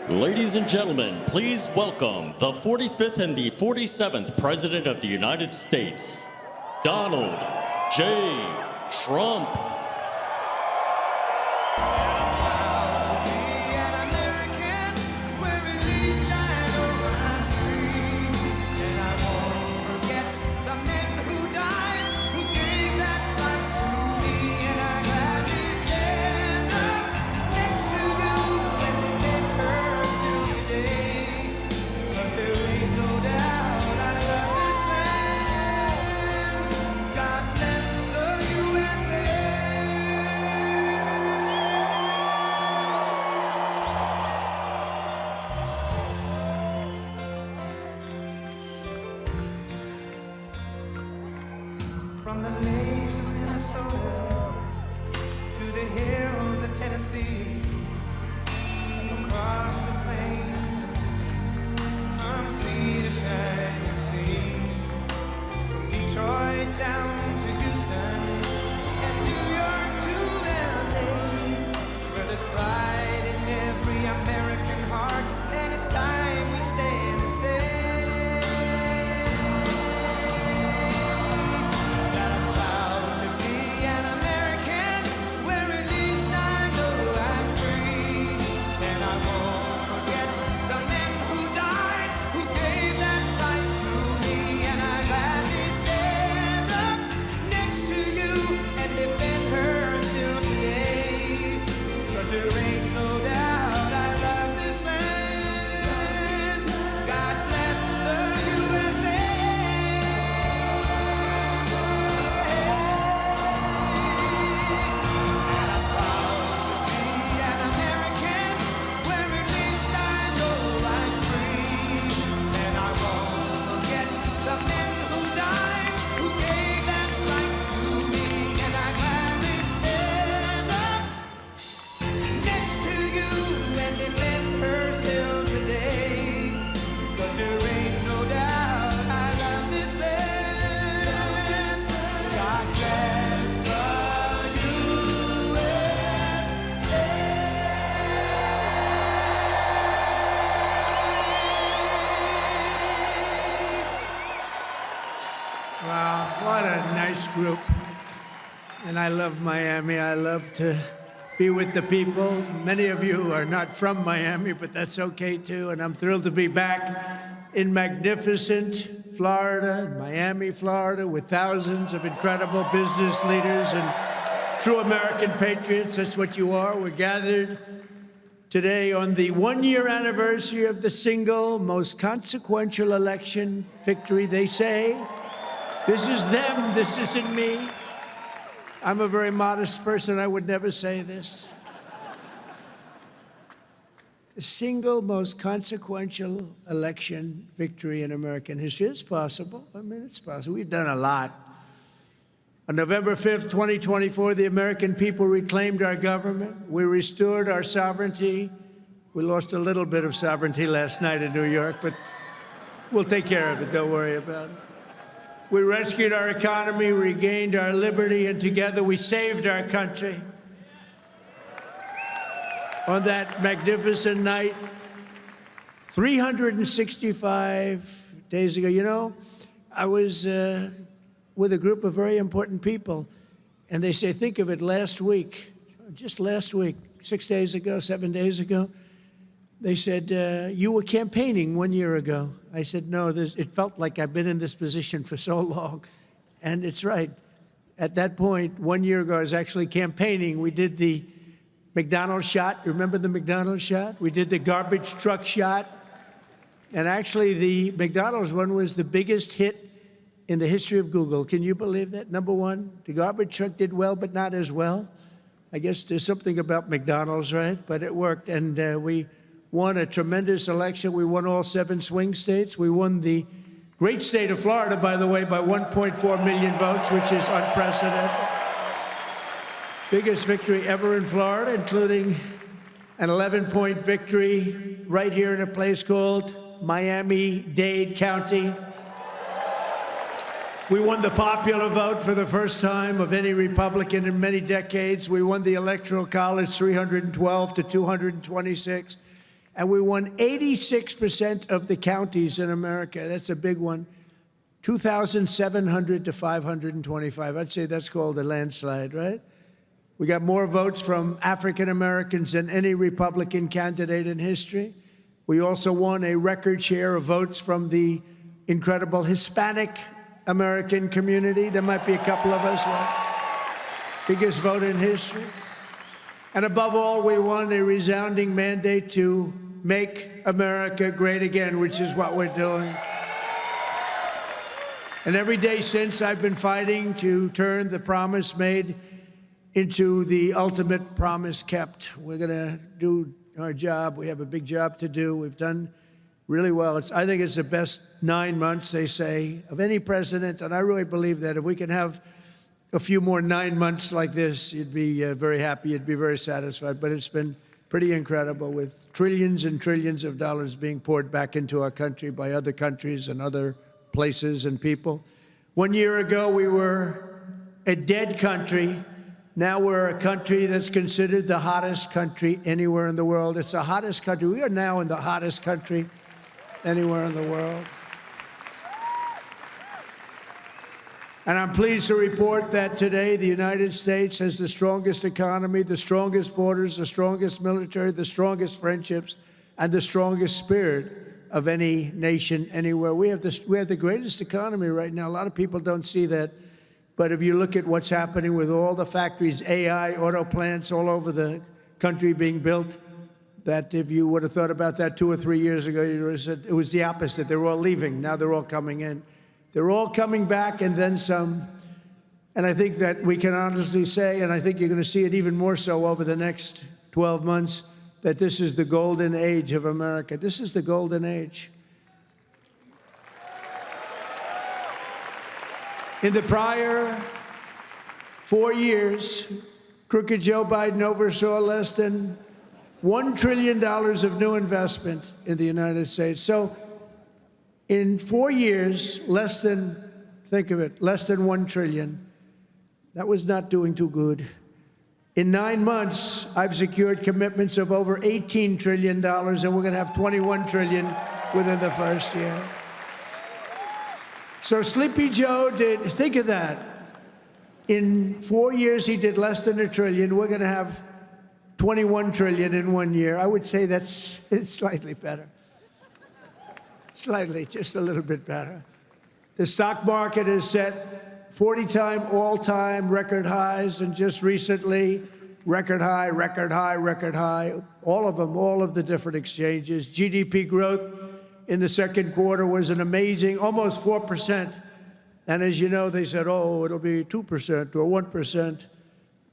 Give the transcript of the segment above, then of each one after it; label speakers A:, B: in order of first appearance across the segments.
A: Ladies and gentlemen, please welcome the 45th and the 47th President of the United States, Donald J. Trump.
B: From the lakes of Minnesota to the hills of Tennessee, across the plains of Texas, from sea to shining sea, from Detroit down to Houston and New York to LA, where there's pride in every American heart, and it's time we stand and say,
C: Wow, what a nice group. And I love Miami. I love to be with the people. Many of you are not from Miami, but that's okay too. And I'm thrilled to be back in magnificent Florida, Miami, Florida, with thousands of incredible business leaders and true American patriots. That's what you are. We're gathered today on the one-year anniversary of the single most consequential election victory, they say. This is them, this isn't me. I'm a very modest person, I would never say this. The single most consequential election victory in American history. It's possible, I mean, it's possible. We've done a lot. On November 5th, 2024, the American people reclaimed our government. We restored our sovereignty. We lost a little bit of sovereignty last night in New York, but we'll take care of it, don't worry about it. We rescued our economy, regained our liberty, and together we saved our country. On that magnificent night, 365 days ago, you know, I was with a group of very important people, and they say, think of it, last week, just last week, 6 days ago, 7 days ago, they said, you were campaigning 1 year ago. I said, no, it felt like I've been in this position for so long. And it's right. At that point, 1 year ago, I was actually campaigning. We did the McDonald's shot. Remember the McDonald's shot? We did the garbage truck shot. And actually, the McDonald's one was the biggest hit in the history of Google. Can you believe that? Number one, the garbage truck did well, but not as well. I guess there's something about McDonald's, right? But it worked, and we won a tremendous election. We won all 7 swing states. We won the great state of Florida, by the way, by 1.4 million votes, which is unprecedented. Biggest victory ever in Florida, including an 11-point victory right here in a place called Miami-Dade County. We won the popular vote for the first time of any Republican in many decades. We won the Electoral College 312 to 226. And we won 86% of the counties in America. That's a big one. 2,700 to 525. I'd say that's called a landslide, right? We got more votes from African Americans than any Republican candidate in history. We also won a record share of votes from the incredible Hispanic American community. There might be a couple of us left. Biggest vote in history. And above all, we won a resounding mandate to make America great again, which is what we're doing. And every day since, I've been fighting to turn the promise made into the ultimate promise kept. We're going to do our job. We have a big job to do. We've done really well. I think it's the best 9 months, they say, of any president. And I really believe that if we can have a few more 9 months like this, you'd be very happy. You'd be very satisfied. But it's been pretty incredible, with trillions and trillions of dollars being poured back into our country by other countries and other places and people. 1 year ago, we were a dead country. Now we're a country that's considered the hottest country anywhere in the world. It's the hottest country. We are now in the hottest country anywhere in the world. And I'm pleased to report that today the United States has the strongest economy, the strongest borders, the strongest military, the strongest friendships, and the strongest spirit of any nation anywhere. We have the greatest economy right now. A lot of people don't see that. But if you look at what's happening with all the factories, AI, auto plants all over the country being built, that if you would have thought about that 2 or 3 years ago, you would have said it was the opposite. They were all leaving. Now they're all coming in. They're all coming back and then some. And I think that we can honestly say, and I think you're going to see it even more so over the next 12 months, that this is the golden age of America. This is the golden age. In the prior 4 years, crooked Joe Biden oversaw less than $1 trillion of new investment in the United States. So in 4 years, less than, think of it, less than 1 trillion. That was not doing too good. In 9 months, I've secured commitments of over $18 trillion, and we're going to have $21 trillion within the first year. So Sleepy Joe did, think of that. In 4 years, he did less than $1 trillion. We're going to have 21 trillion in 1 year. I would say it's slightly better. Slightly, just a little bit better. The stock market has set 40-time all-time record highs, and just recently, record high, record high, record high. All of them, all of the different exchanges. GDP growth in the second quarter was an amazing, almost 4%. And as you know, they said, oh, it'll be 2% or 1%.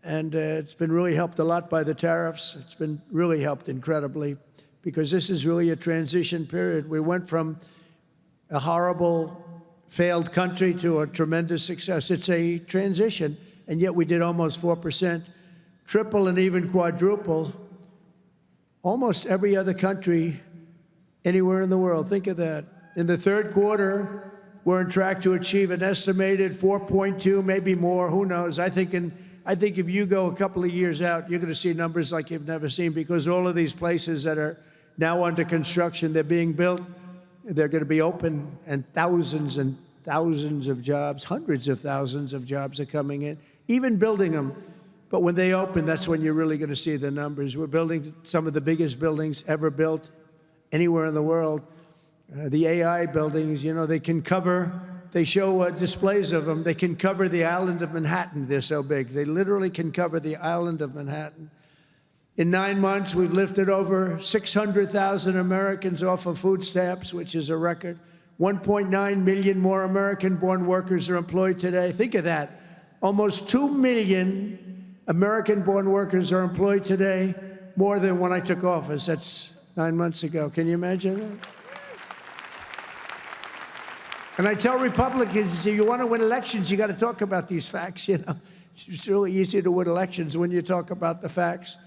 C: And it's been really helped a lot by the tariffs. It's been really helped incredibly, because this is really a transition period. We went from a horrible, failed country to a tremendous success. It's a transition, and yet we did almost 4%, triple and even quadruple almost every other country anywhere in the world. Think of that. In the third quarter, we're on track to achieve an estimated 4.2, maybe more, who knows. I think if you go a couple of years out, you're going to see numbers like you've never seen, because all of these places that are now under construction, they're being built, they're going to be open, and thousands of jobs, hundreds of thousands of jobs are coming in, even building them. But when they open, that's when you're really going to see the numbers. We're building some of the biggest buildings ever built anywhere in the world. The AI buildings, you know, they can cover, they show displays of them. They can cover the island of Manhattan. They're so big. They literally can cover the island of Manhattan. In 9 months, we've lifted over 600,000 Americans off of food stamps, which is a record. 1.9 million more American-born workers are employed today. Think of that. Almost 2 million American-born workers are employed today, more than when I took office. That's 9 months ago. Can you imagine that? And I tell Republicans, if you want to win elections, you got to talk about these facts, you know. It's really easy to win elections when you talk about the facts.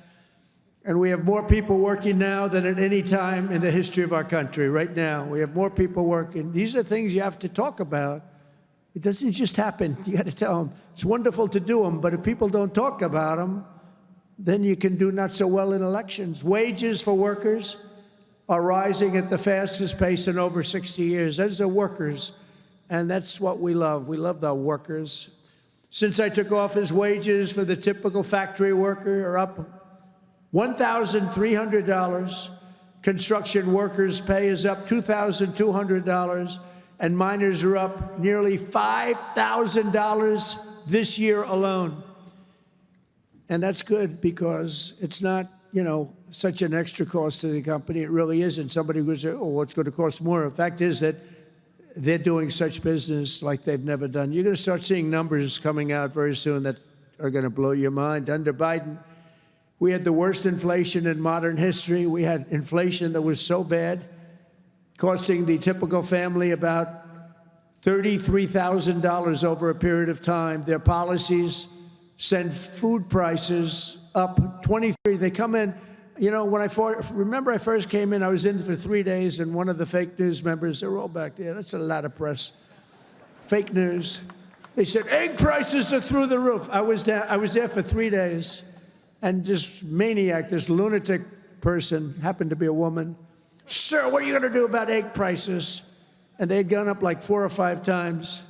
C: And we have more people working now than at any time in the history of our country. Right now, we have more people working. These are things you have to talk about. It doesn't just happen. You got to tell them. It's wonderful to do them, but if people don't talk about them, then you can do not so well in elections. Wages for workers are rising at the fastest pace in over 60 years. Those are workers, and that's what we love. We love the workers. Since I took office, wages for the typical factory worker are up $1,300. Construction workers' pay is up $2,200, and miners are up nearly $5,000 this year alone. And that's good because it's not, such an extra cost to the company. It really isn't. Somebody would say, oh, what's going to cost more? The fact is that they're doing such business like they've never done. You're going to start seeing numbers coming out very soon that are going to blow your mind. Under Biden, we had the worst inflation in modern history. We had inflation that was so bad, costing the typical family about $33,000 over a period of time. Their policies send food prices up 23. They come in, when I first came in, I was in for 3 days, and one of the fake news members, they're all back there. That's a lot of press. Fake news. They said, egg prices are through the roof. I was there for 3 days, and this maniac, this lunatic person, happened to be a woman. Sir, what are you going to do about egg prices? And they'd gone up like 4 or 5 times.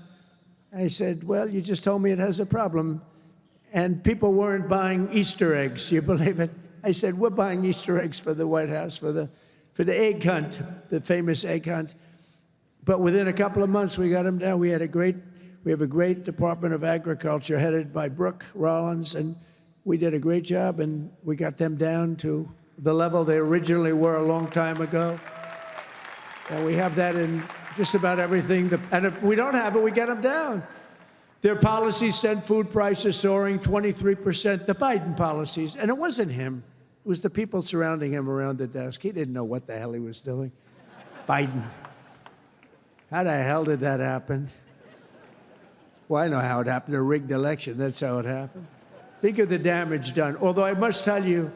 C: I said, well, you just told me it has a problem. And people weren't buying Easter eggs. Do you believe it? I said, we're buying Easter eggs for the White House, for the egg hunt, the famous egg hunt. But within a couple of months, we got them down. We have a great Department of Agriculture headed by Brooke Rollins, and we did a great job, and we got them down to the level they originally were a long time ago. And we have that in just about everything. And if we don't have it, we get them down. Their policies sent food prices soaring 23%, the Biden policies. And it wasn't him. It was the people surrounding him around the desk. He didn't know what the hell he was doing. Biden. How the hell did that happen? Well, I know how it happened. A rigged election. That's how it happened. Think of the damage done. Although I must tell you,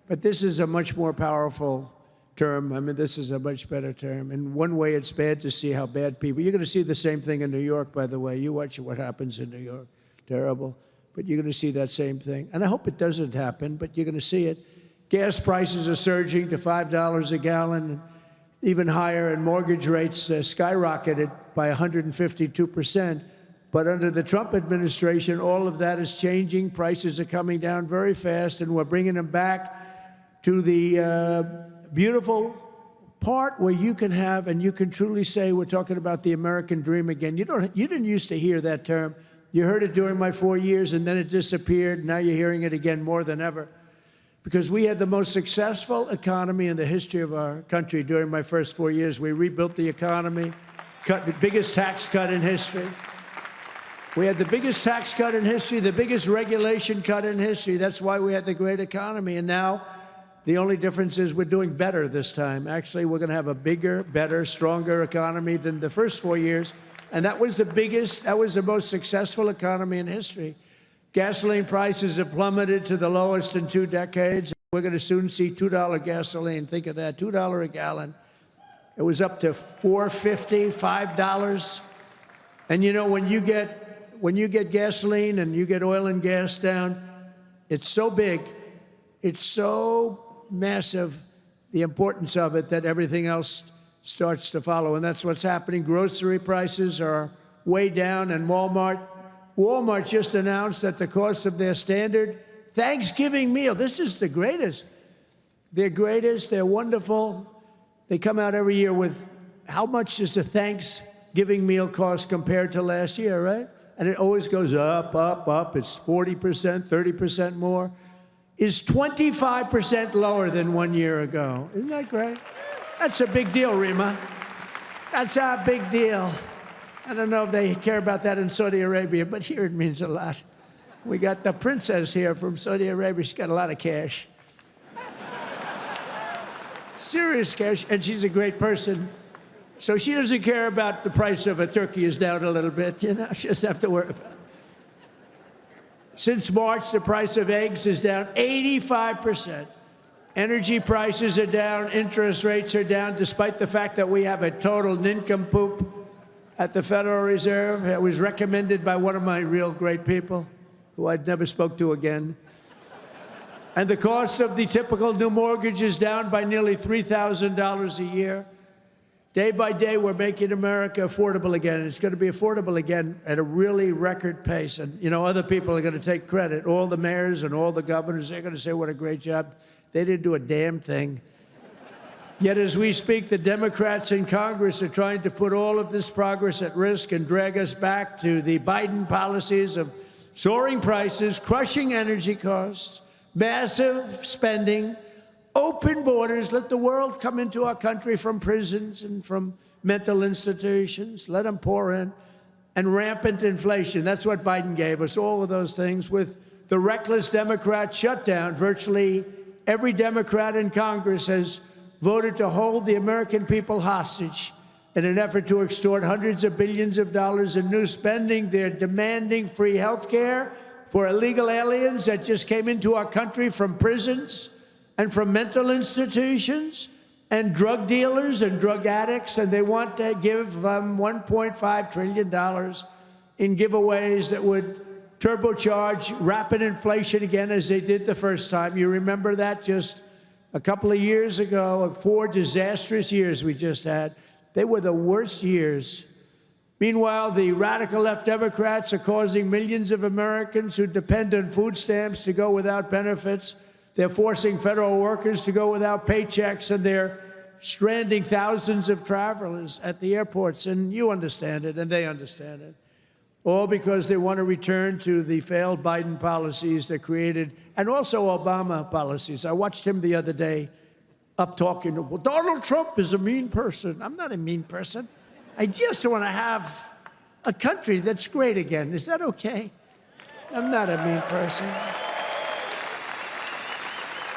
C: but this is a much more powerful term. I mean, this is a much better term. In one way, it's bad to see how bad people... You're going to see the same thing in New York, by the way. You watch what happens in New York. Terrible. But you're going to see that same thing. And I hope it doesn't happen, but you're going to see it. Gas prices are surging to $5 a gallon, even higher, and mortgage rates skyrocketed by 152%. But under the Trump administration, all of that is changing. Prices are coming down very fast, and we're bringing them back to the beautiful part where you can have, and you can truly say, we're talking about the American dream again. You didn't used to hear that term. You heard it during my 4 years, and then it disappeared. Now you're hearing it again more than ever. Because we had the most successful economy in the history of our country during my first 4 years. We rebuilt the economy, cut the biggest tax cut in history. We had the biggest tax cut in history, the biggest regulation cut in history. That's why we had the great economy. And now the only difference is we're doing better this time. Actually, we're going to have a bigger, better, stronger economy than the first 4 years. And that was the most successful economy in history. Gasoline prices have plummeted to the lowest in 2 decades. We're going to soon see $2 gasoline. Think of that, $2 a gallon. It was up to $4.50, $5. And when you get gasoline and you get oil and gas down, it's so big, it's so massive, the importance of it, that everything else starts to follow. And that's what's happening. Grocery prices are way down, and Walmart just announced that the cost of their standard Thanksgiving meal, this is the greatest. They're greatest, they're wonderful. They come out every year with how much does a Thanksgiving meal cost compared to last year, right? And it always goes up, up, up. It's 40%, 30% more. Is 25% lower than 1 year ago. Isn't that great? That's a big deal, Rima. That's a big deal. I don't know if they care about that in Saudi Arabia, but here it means a lot. We got the princess here from Saudi Arabia. She's got a lot of cash. Serious cash, and she's a great person. So she doesn't care about the price of a turkey is down a little bit. She doesn't have to worry about it. Since March, the price of eggs is down 85%. Energy prices are down, interest rates are down, despite the fact that we have a total nincompoop at the Federal Reserve. It was recommended by one of my real great people, who I'd never spoke to again. And the cost of the typical new mortgage is down by nearly $3,000 a year. Day by day, we're making America affordable again. It's going to be affordable again at a really record pace. And, you know, other people are going to take credit. All the mayors and all the governors, they're going to say what a great job. They didn't do a damn thing. Yet as we speak, the Democrats in Congress are trying to put all of this progress at risk and drag us back to the Biden policies of soaring prices, crushing energy costs, massive spending, open borders, let the world come into our country from prisons and from mental institutions, let them pour in, and rampant inflation. That's what Biden gave us, all of those things. With the reckless Democrat shutdown, virtually every Democrat in Congress has voted to hold the American people hostage in an effort to extort hundreds of billions of dollars in new spending. They're demanding free health care for illegal aliens that just came into our country from prisons and from mental institutions, and drug dealers and drug addicts, and they want to give $1.5 trillion in giveaways that would turbocharge rapid inflation again, as they did the first time. You remember that just a couple of years ago, 4 disastrous years we just had. They were the worst years. Meanwhile, the radical left Democrats are causing millions of Americans who depend on food stamps to go without benefits. They're forcing federal workers to go without paychecks, and they're stranding thousands of travelers at the airports. And you understand it, and they understand it. All because they want to return to the failed Biden policies that created, and also Obama policies. I watched him the other day up talking, well, Donald Trump is a mean person. I'm not a mean person. I just want to have a country that's great again. Is that okay? I'm not a mean person.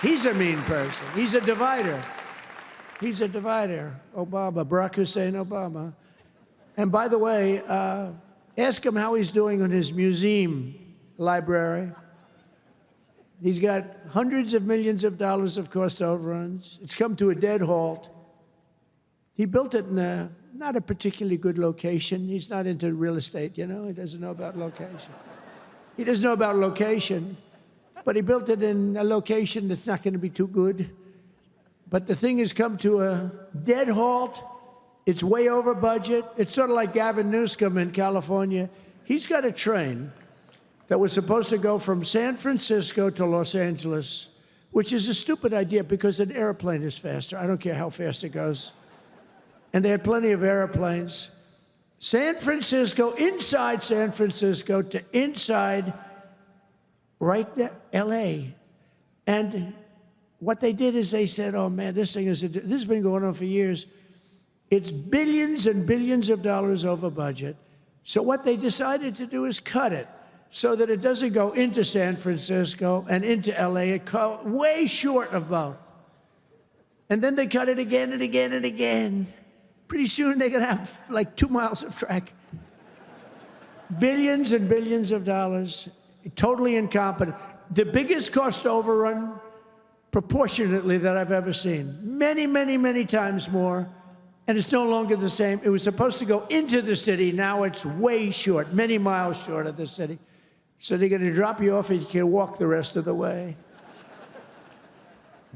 C: He's a mean person. He's a divider. He's a divider. Obama, Barack Hussein Obama. And by the way, ask him how he's doing on his museum library. He's got hundreds of millions of dollars of cost overruns. It's come to a dead halt. He built it in not a particularly good location. He's not into real estate, you know. He doesn't know about location. He doesn't know about location. But he built it in a location that's not going to be too good. But the thing has come to a dead halt. It's way over budget. It's sort of like Gavin Newsom in California. He's got a train that was supposed to go from San Francisco to Los Angeles, which is a stupid idea because an airplane is faster. I don't care how fast it goes. And they had plenty of airplanes. San Francisco, inside San Francisco to inside right there, L.A. And what they did is they said, oh, man, this has been going on for years. It's billions and billions of dollars over budget. So what they decided to do is cut it so that it doesn't go into San Francisco and into L.A. It cut way short of both. And then they cut it again and again and again. Pretty soon they're going to have like 2 miles of track. Billions and billions of dollars. Totally incompetent. The biggest cost overrun proportionately that I've ever seen. Many, many, many times more. And it's no longer the same. It was supposed to go into the city. Now it's way short, many miles short of the city. So they're going to drop you off and you can walk the rest of the way.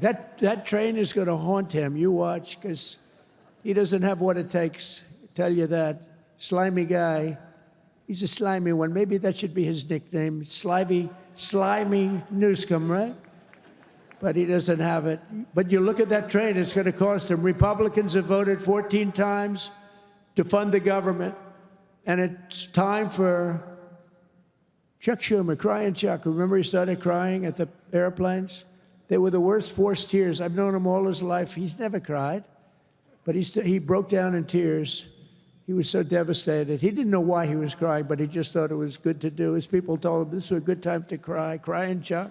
C: That train is going to haunt him. You watch, because he doesn't have what it takes. I tell you that. Slimy guy. He's a slimy one. Maybe that should be his nickname. Slimy Newsom, right? But he doesn't have it. But you look at that train, it's going to cost him. Republicans have voted 14 times to fund the government. And it's time for Chuck Schumer, crying Chuck. Remember he started crying at the airplanes? They were the worst forced tears. I've known him all his life. He's never cried. But he broke down in tears. He was so devastated. He didn't know why he was crying, but he just thought it was good to do. His people told him this was a good time to cry. Crying Chuck.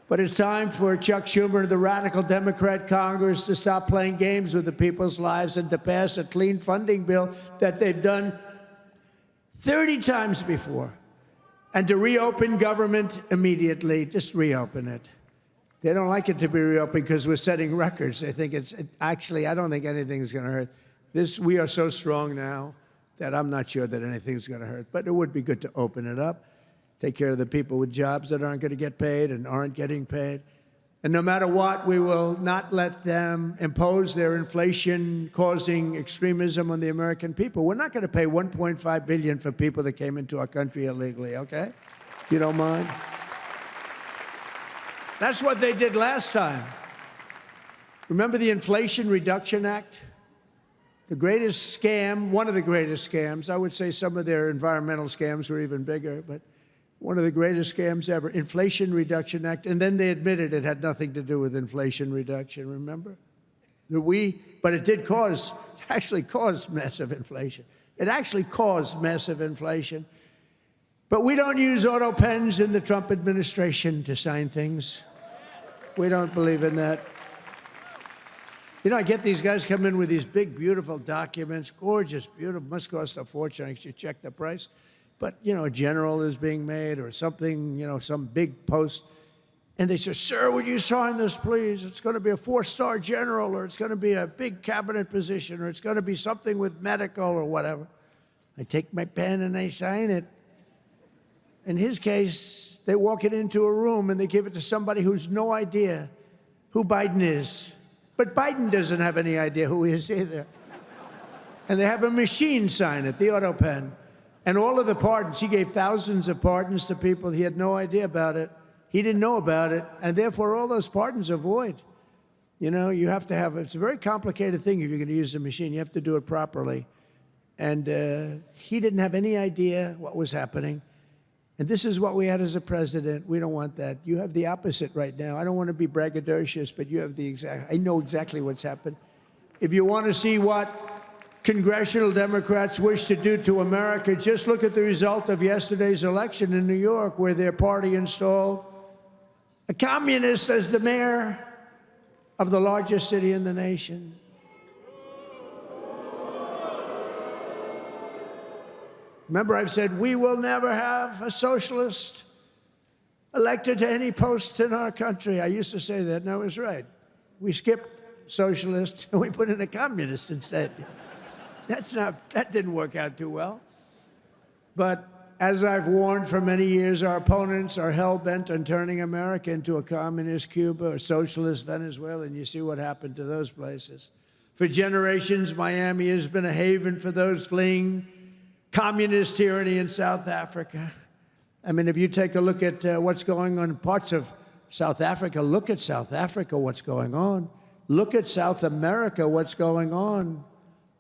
C: But it's time for Chuck Schumer and the radical Democrat Congress to stop playing games with the people's lives and to pass a clean funding bill that they've done 30 times before. And to reopen government immediately. Just reopen it. They don't like it to be reopened because we're setting records. They think actually, I don't think anything's going to hurt. We are so strong now that I'm not sure that anything's going to hurt. But it would be good to open it up. take care of the people with jobs that aren't going to get paid and aren't getting paid. And no matter what, we will not let them impose their inflation-causing extremism on the American people. We're not going to pay $1.5 billion for people that came into our country illegally, okay? If you don't mind. That's what they did last time. Remember the Inflation Reduction Act? The greatest scam, one of the greatest scams. I would say some of their environmental scams were even bigger, but one of the greatest scams ever, Inflation Reduction Act. And then they admitted it had nothing to do with inflation reduction, remember? But it did actually cause massive inflation. It actually caused massive inflation. But we don't use auto pens in the Trump administration to sign things. We don't believe in that. You know, I get these guys come in with these big, beautiful documents, gorgeous, beautiful, must cost a fortune. I should check the price. But, you know, a general is being made or something, you know, some big post. And they say, sir, would you sign this, please? It's going to be a 4-star general, or it's going to be a big cabinet position, or it's going to be something with medical or whatever. I take my pen and I sign it. In his case, they walk it into a room and they give it to somebody who's no idea who Biden is. But Biden doesn't have any idea who he is either. And they have a machine sign it, the auto pen. And all of the pardons, he gave thousands of pardons to people. He had no idea about it. He didn't know about it. And therefore, all those pardons are void. You know, you have to have, it's a very complicated thing if you're going to use a machine. You have to do it properly. And he didn't have any idea what was happening. And this is what we had as a president. We don't want that. You have the opposite right now. I don't want to be braggadocious, but you have the exact, I know exactly what's happened. If you want to see what congressional Democrats wish to do to America, just look at the result of yesterday's election in New York, where their party installed a communist as the mayor of the largest city in the nation. Remember, I've said we will never have a socialist elected to any post in our country. I used to say that, and I was right. We skipped socialist and we put in a communist instead. That didn't work out too well. But as I've warned for many years, our opponents are hell-bent on turning America into a communist Cuba or socialist Venezuela, and you see what happened to those places. For generations, Miami has been a haven for those fleeing communist tyranny in South Africa. I mean, if you take a look at what's going on in parts of South Africa, look at South Africa, what's going on. Look at South America, what's going on.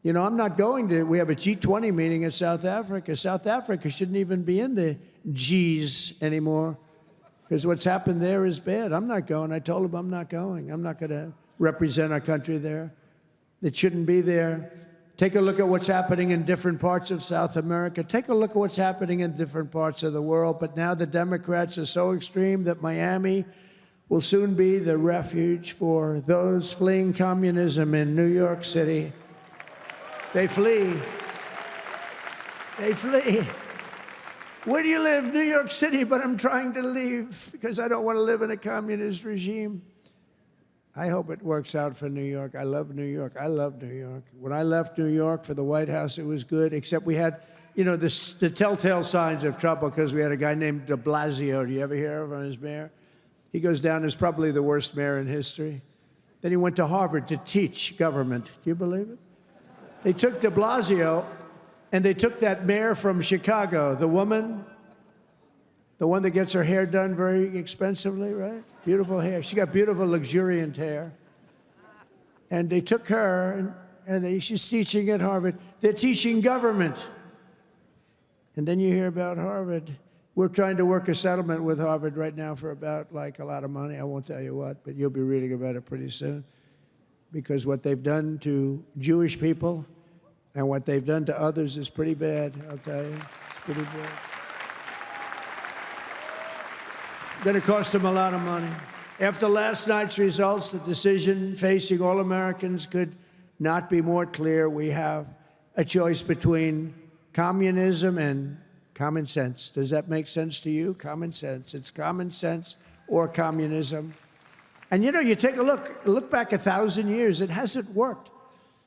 C: You know, I'm not going to, we have a G20 meeting in South Africa. South Africa shouldn't even be in the Gs anymore, because what's happened there is bad. I'm not going. I told them I'm not going. I'm not going to represent our country there. It shouldn't be there. Take a look at what's happening in different parts of South America. Take a look at what's happening in different parts of the world. But now the Democrats are so extreme that Miami will soon be the refuge for those fleeing communism in New York City. They flee. They flee. Where do you live? New York City, but I'm trying to leave because I don't want to live in a communist regime. I hope it works out for New York. I love New York. I love New York. When I left New York for the White House, it was good, except we had, you know, the telltale signs of trouble, because we had a guy named de Blasio. Do you ever hear of him as mayor? He goes down as probably the worst mayor in history. Then he went to Harvard to teach government. Do you believe it? They took de Blasio, and they took that mayor from Chicago, the woman, the one that gets her hair done very expensively, right? Beautiful hair. She got beautiful, luxuriant hair. And they took her, and she's teaching at Harvard. They're teaching government. And then you hear about Harvard. We're trying to work a settlement with Harvard right now for about, like, a lot of money. I won't tell you what, but you'll be reading about it pretty soon. Because what they've done to Jewish people and what they've done to others is pretty bad, I'll tell you. It's pretty bad. Going to cost them a lot of money. After last night's results, the decision facing all Americans could not be more clear. We have a choice between communism and common sense. Does that make sense to you? Common sense. It's common sense or communism. And you know, you take a look back 1,000 years, it hasn't worked.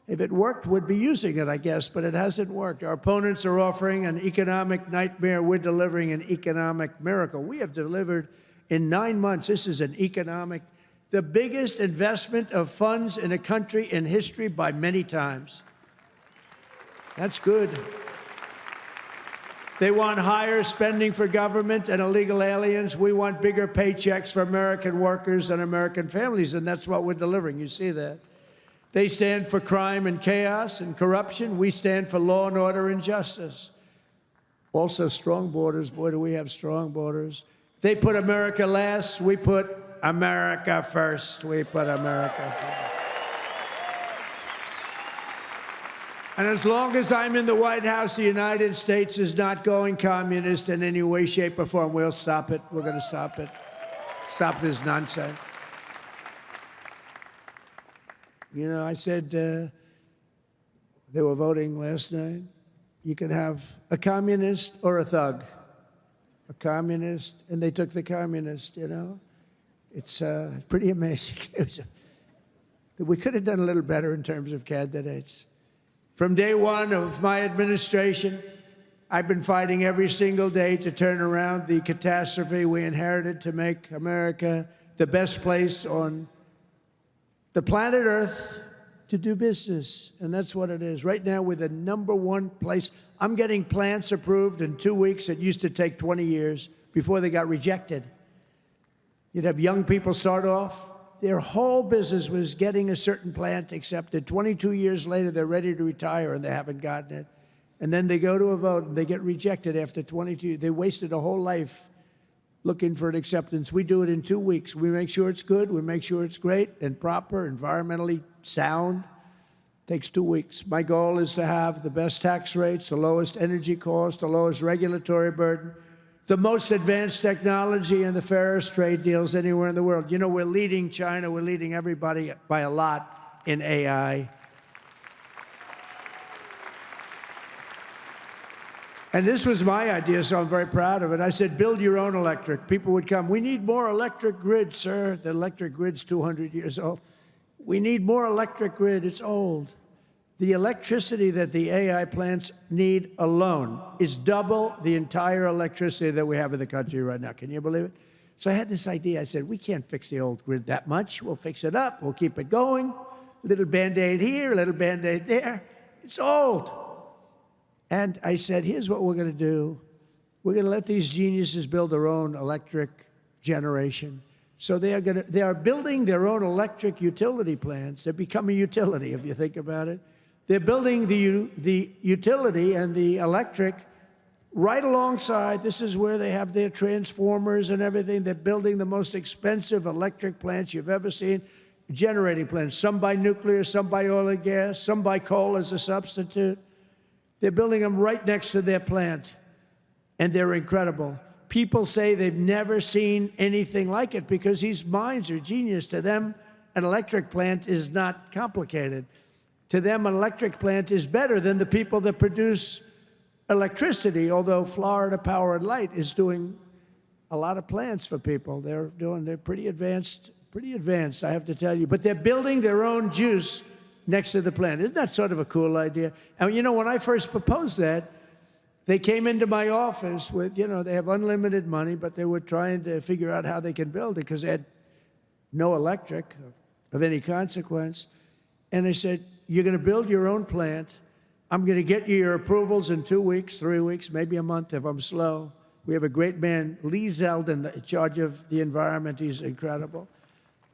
C: If it worked, we'd be using it, I guess, but it hasn't worked. Our opponents are offering an economic nightmare. We're delivering an economic miracle. We have delivered in 9 months. This is the biggest investment of funds in a country in history by many times. That's good. They want higher spending for government and illegal aliens. We want bigger paychecks for American workers and American families, and that's what we're delivering. You see that. They stand for crime and chaos and corruption. We stand for law and order and justice. Also, strong borders. Boy, do we have strong borders. They put America last. We put America first. We put America first. And as long as I'm in the White House, the United States is not going communist in any way, shape, or form. We'll stop it. We're going to stop it. Stop this nonsense. You know, I said they were voting last night. You can have a communist or a thug. A communist, and they took the communist, you know. It's pretty amazing. We could have done a little better in terms of candidates. From day one of my administration, I've been fighting every single day to turn around the catastrophe we inherited to make America the best place on the planet Earth to do business, and that's what it is. Right now, we're the #1 place. I'm getting plants approved in 2 weeks. It used to take 20 years before they got rejected. You'd have young people start off. Their whole business was getting a certain plant accepted. 22 years later, they're ready to retire, and they haven't gotten it. And then they go to a vote, and they get rejected after 22. They wasted a whole life looking for an acceptance. We do it in 2 weeks. We make sure it's good. We make sure it's great and proper, environmentally sound. Takes 2 weeks. My goal is to have the best tax rates, the lowest energy cost, the lowest regulatory burden, the most advanced technology, and the fairest trade deals anywhere in the world. You know, we're leading China. We're leading everybody by a lot in AI. And this was my idea, so I'm very proud of it. I said, build your own electric. People would come. We need more electric grid, sir. The electric grid's 200 years old. We need more electric grid. It's old. The electricity that the AI plants need alone is double the entire electricity that we have in the country right now. Can you believe it? So I had this idea. I said, we can't fix the old grid that much. We'll fix it up. We'll keep it going. A little Band-Aid here, a little Band-Aid there. It's old. And I said, here's what we're going to do. We're going to let these geniuses build their own electric generation. So they are building their own electric utility plants. They become a utility, if you think about it. They're building the utility and the electric right alongside. This is where they have their transformers and everything. They're building the most expensive electric plants you've ever seen, generating plants, some by nuclear, some by oil and gas, some by coal as a substitute. They're building them right next to their plant, and they're incredible. People say they've never seen anything like it because these minds are genius. To them, an electric plant is not complicated. To them, an electric plant is better than the people that produce electricity, although Florida Power and Light is doing a lot of plants for people. They're pretty advanced, I have to tell you. But they're building their own juice next to the plant. Isn't that sort of a cool idea? And you know, when I first proposed that, they came into my office with, you know, they have unlimited money, but they were trying to figure out how they can build it because they had no electric of any consequence. And I said, you're going to build your own plant. I'm going to get you your approvals in 2 weeks, 3 weeks, maybe a month if I'm slow. We have a great man, Lee Zeldin, in charge of the environment. He's incredible.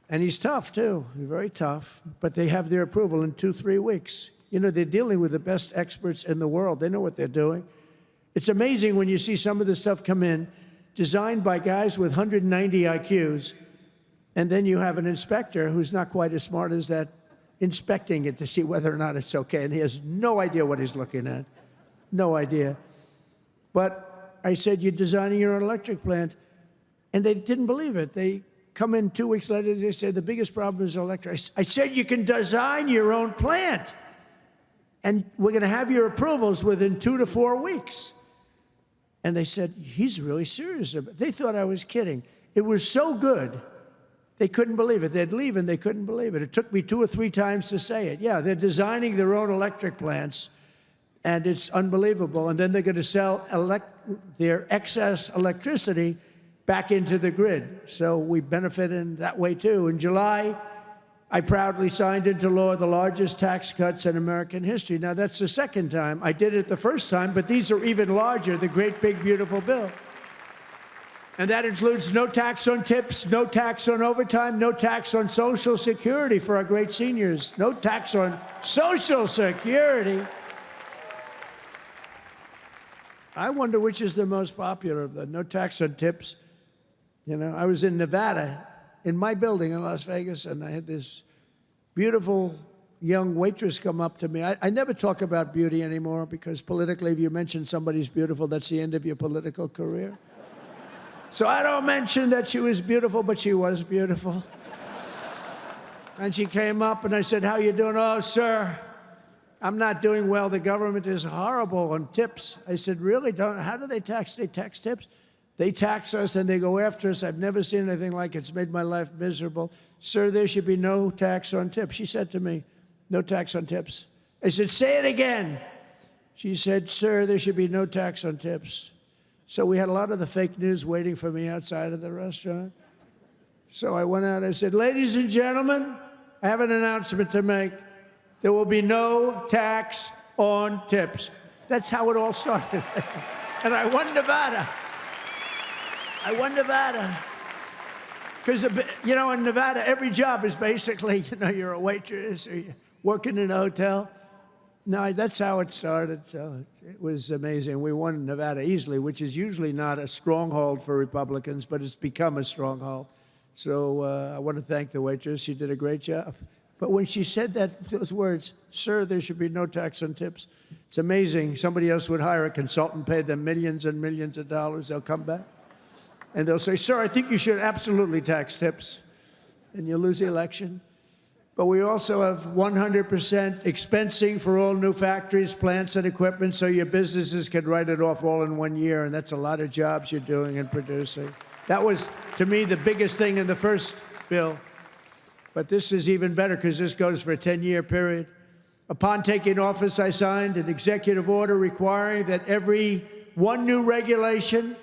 C: And he's tough, too. He's very tough. But they have their approval in 2-3 weeks. You know, they're dealing with the best experts in the world. They know what they're doing. It's amazing when you see some of the stuff come in, designed by guys with 190 IQs, and then you have an inspector who's not quite as smart as that, inspecting it to see whether or not it's okay. And he has no idea what he's looking at. No idea. But I said, you're designing your own electric plant. And they didn't believe it. They come in 2 weeks later, they say, the biggest problem is electric. I said, you can design your own plant. And we're going to have your approvals within 2 to 4 weeks. And they said, he's really serious about it. They thought I was kidding. It was so good They couldn't believe it. They'd leave and they couldn't believe it. It took me 2 or 3 times to say it. Yeah, they're designing their own electric plants, and it's unbelievable. And then they're going to sell their excess electricity back into the grid. So we benefit in that way, too. In July, I proudly signed into law the largest tax cuts in American history. Now, that's the second time. I did it the first time, but these are even larger, the great, big, beautiful bill. And that includes no tax on tips, no tax on overtime, no tax on Social Security for our great seniors, no tax on Social Security. I wonder which is the most popular of the no tax on tips. You know, I was in Nevada, in my building in Las Vegas, and I had this beautiful young waitress come up to me. I never talk about beauty anymore because politically, if you mention somebody's beautiful, that's the end of your political career. So I don't mention that she was beautiful, but she was beautiful. And she came up and I said, "How you doing?" "Oh, sir, I'm not doing well. The government is horrible on tips." I said, "Really? How do they tax? They tax tips? They tax us and they go after us. I've never seen anything like it. It's made my life miserable." "Sir, there should be no tax on tips." She said to me, "No tax on tips." I said, "Say it again." She said, "Sir, there should be no tax on tips." So we had a lot of the fake news waiting for me outside of the restaurant. So I went out, I said, "Ladies and gentlemen, I have an announcement to make. There will be no tax on tips." That's how it all started. And I won Nevada. I won Nevada. Because, you know, in Nevada, every job is basically, you know, you're a waitress or you're working in a hotel. No, that's how it started. So it was amazing. We won Nevada easily, which is usually not a stronghold for Republicans, but it's become a stronghold. So I want to thank the waitress. She did a great job. But when she said those words, "Sir, there should be no tax on tips," it's amazing. Somebody else would hire a consultant, pay them millions and millions of dollars. They'll come back and they'll say, "Sir, I think you should absolutely tax tips." And you'll lose the election. But we also have 100% expensing for all new factories, plants, and equipment, so your businesses can write it off all in 1 year, and that's a lot of jobs you're doing and producing. That was, to me, the biggest thing in the first bill. But this is even better because this goes for a 10-year period. Upon taking office, I signed an executive order requiring that every new regulation,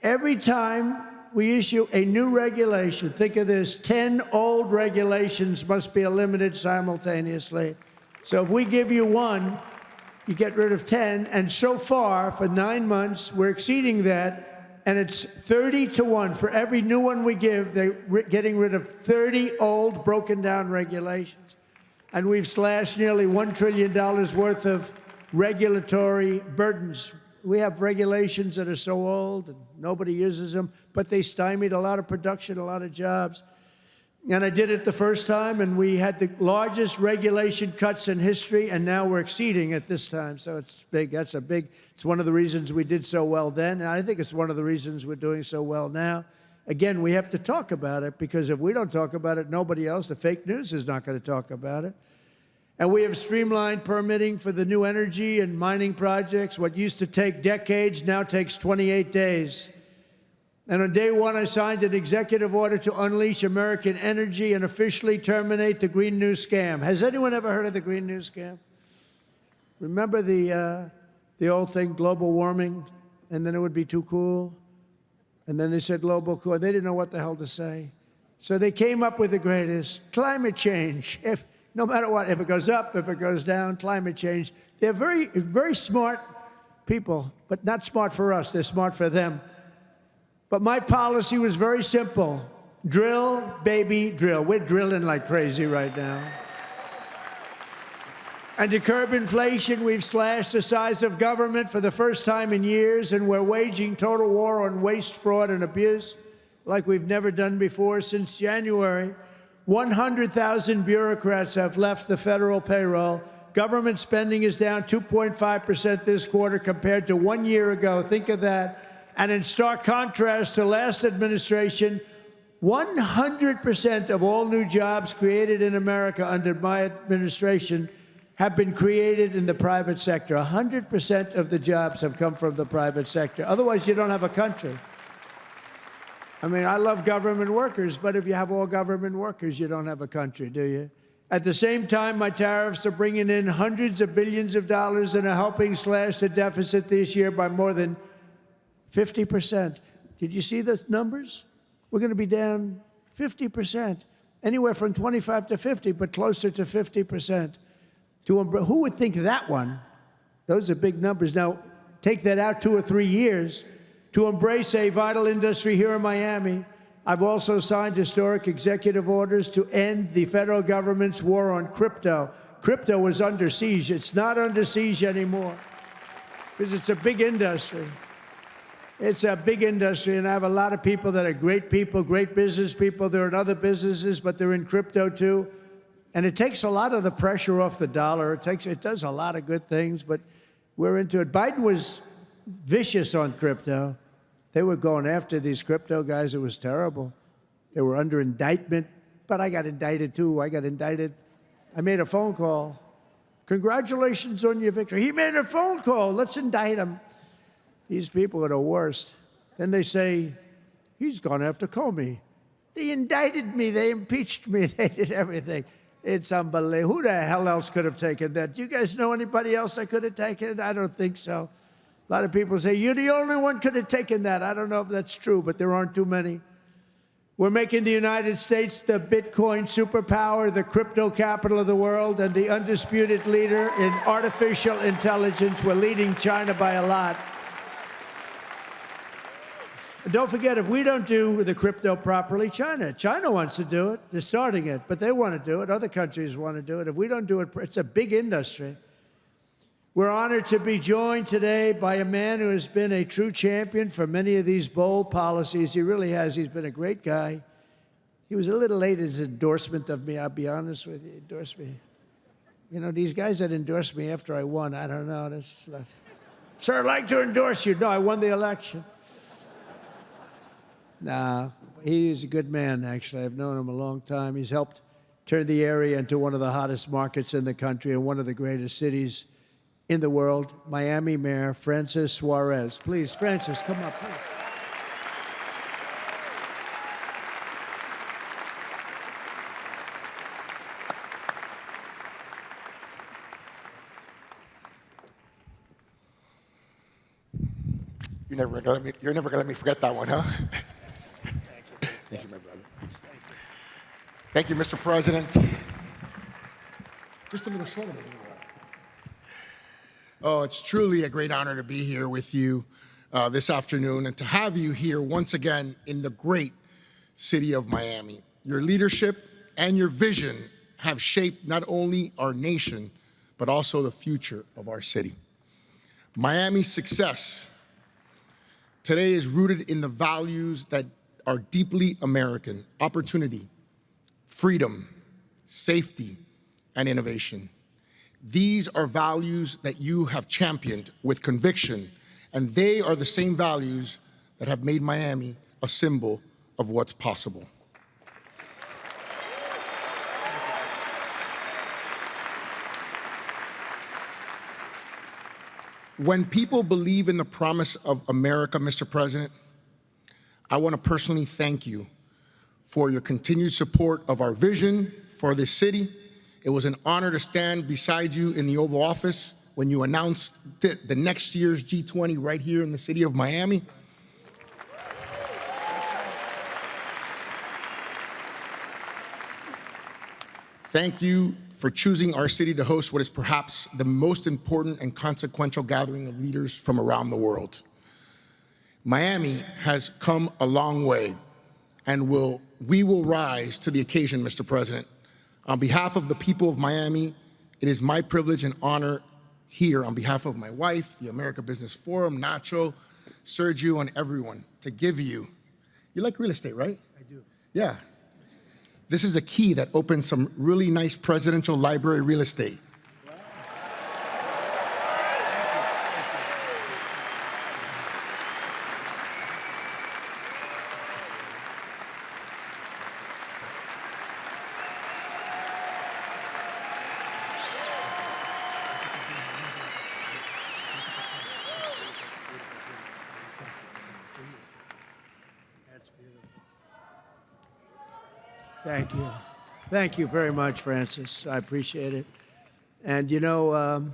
C: every time we issue a new regulation, think of this, 10 old regulations must be eliminated simultaneously. So if we give you one, you get rid of 10. And so far, for 9 months, we're exceeding that. And it's 30 to 1. For every new one we give, they're getting rid of 30 old, broken down regulations. And we've slashed nearly $1 trillion worth of regulatory burdens. We have regulations that are so old and nobody uses them, but they stymied a lot of production, a lot of jobs. And I did it the first time, and we had the largest regulation cuts in history, and now we're exceeding it this time. So it's big. It's one of the reasons we did so well then, and I think it's one of the reasons we're doing so well now. Again, we have to talk about it, because if we don't talk about it, nobody else, the fake news, is not going to talk about it. And we have streamlined permitting for the new energy and mining projects. What used to take decades now takes 28 days. And on day one, I signed an executive order to unleash American energy and officially terminate the Green New Scam. Has anyone ever heard of the Green New Scam? Remember the old thing, global warming, and then it would be too cool? And then they said global cool. They didn't know what the hell to say. So they came up with the greatest, climate change. No matter what, if it goes up, if it goes down, climate change. They're very, very smart people, but not smart for us. They're smart for them. But my policy was very simple. Drill, baby, drill. We're drilling like crazy right now. And to curb inflation, we've slashed the size of government for the first time in years, and we're waging total war on waste, fraud, and abuse like we've never done before. Since January, 100,000 bureaucrats have left the federal payroll. Government spending is down 2.5% this quarter compared to 1 year ago. Think of that. And in stark contrast to last administration, 100% of all new jobs created in America under my administration have been created in the private sector. 100% of the jobs have come from the private sector. Otherwise, you don't have a country. I mean, I love government workers, but if you have all government workers, you don't have a country, do you? At the same time, my tariffs are bringing in hundreds of billions of dollars and are helping slash the deficit this year by more than 50%. Did you see the numbers? We're going to be down 50%, anywhere from 25 to 50, but closer to 50%. Who would think that one? Those are big numbers. Now, take that out 2 or 3 years. To embrace a vital industry here in Miami, I've also signed historic executive orders to end the federal government's war on crypto. Crypto was under siege. It's not under siege anymore because it's a big industry. It's a big industry, and I have a lot of people that are great people, great business people. They're in other businesses, but they're in crypto too. And it takes a lot of the pressure off the dollar. It does a lot of good things, but we're into it. Biden was vicious on crypto. They were going after these crypto guys. It was terrible. They were under indictment, but I got indicted too. I got indicted. I made a phone call. Congratulations on your victory. He made a phone call. Let's indict him. These people are the worst. Then they say, he's gone after Comey. They indicted me. They impeached me. They did everything. It's unbelievable. Who the hell else could have taken that? Do you guys know anybody else that could have taken it? I don't think so. A lot of people say, you're the only one could have taken that. I don't know if that's true, but there aren't too many. We're making the United States the Bitcoin superpower, the crypto capital of the world, and the undisputed leader in artificial intelligence. We're leading China by a lot. And don't forget, if we don't do the crypto properly, China wants to do it. They're starting it, but they want to do it. Other countries want to do it. If we don't do it, it's a big industry. We're honored to be joined today by a man who has been a true champion for many of these bold policies. He really has. He's been a great guy. He was a little late in his endorsement of me, I'll be honest with you. He endorsed me. You know, these guys that endorsed me after I won, I don't know. That's not... Sir, I'd like to endorse you. No, I won the election. Nah, he's a good man, actually. I've known him a long time. He's helped turn the area into one of the hottest markets in the country and one of the greatest cities in the world. Miami Mayor Francis Suarez. Please, Francis, come up, please.
D: You're never gonna let me forget that one, huh? Thank you, my brother. Thank you, Mr. President. Just a little shorter. Oh, it's truly a great honor to be here with you this afternoon and to have you here once again in the great city of Miami. Your leadership and your vision have shaped not only our nation, but also the future of our city. Miami's success today is rooted in the values that are deeply American: opportunity, freedom, safety, and innovation. These are values that you have championed with conviction, and they are the same values that have made Miami a symbol of what's possible. When people believe in the promise of America, Mr. President, I want to personally thank you for your continued support of our vision for this city. It was an honor to stand beside you in the Oval Office when you announced the next year's G20 right here in the city of Miami. Thank you for choosing our city to host what is perhaps the most important and consequential gathering of leaders from around the world. Miami has come a long way, and we will rise to the occasion, Mr. President. On behalf of the people of Miami, it is my privilege and honor here, on behalf of my wife, the America Business Forum, Nacho, Sergio, and everyone, to give you like real estate, right?
C: I do.
D: Yeah. This is a key that opens some really nice presidential library real estate.
C: That's beautiful. Thank you. Thank you very much, Francis. I appreciate it. And you know,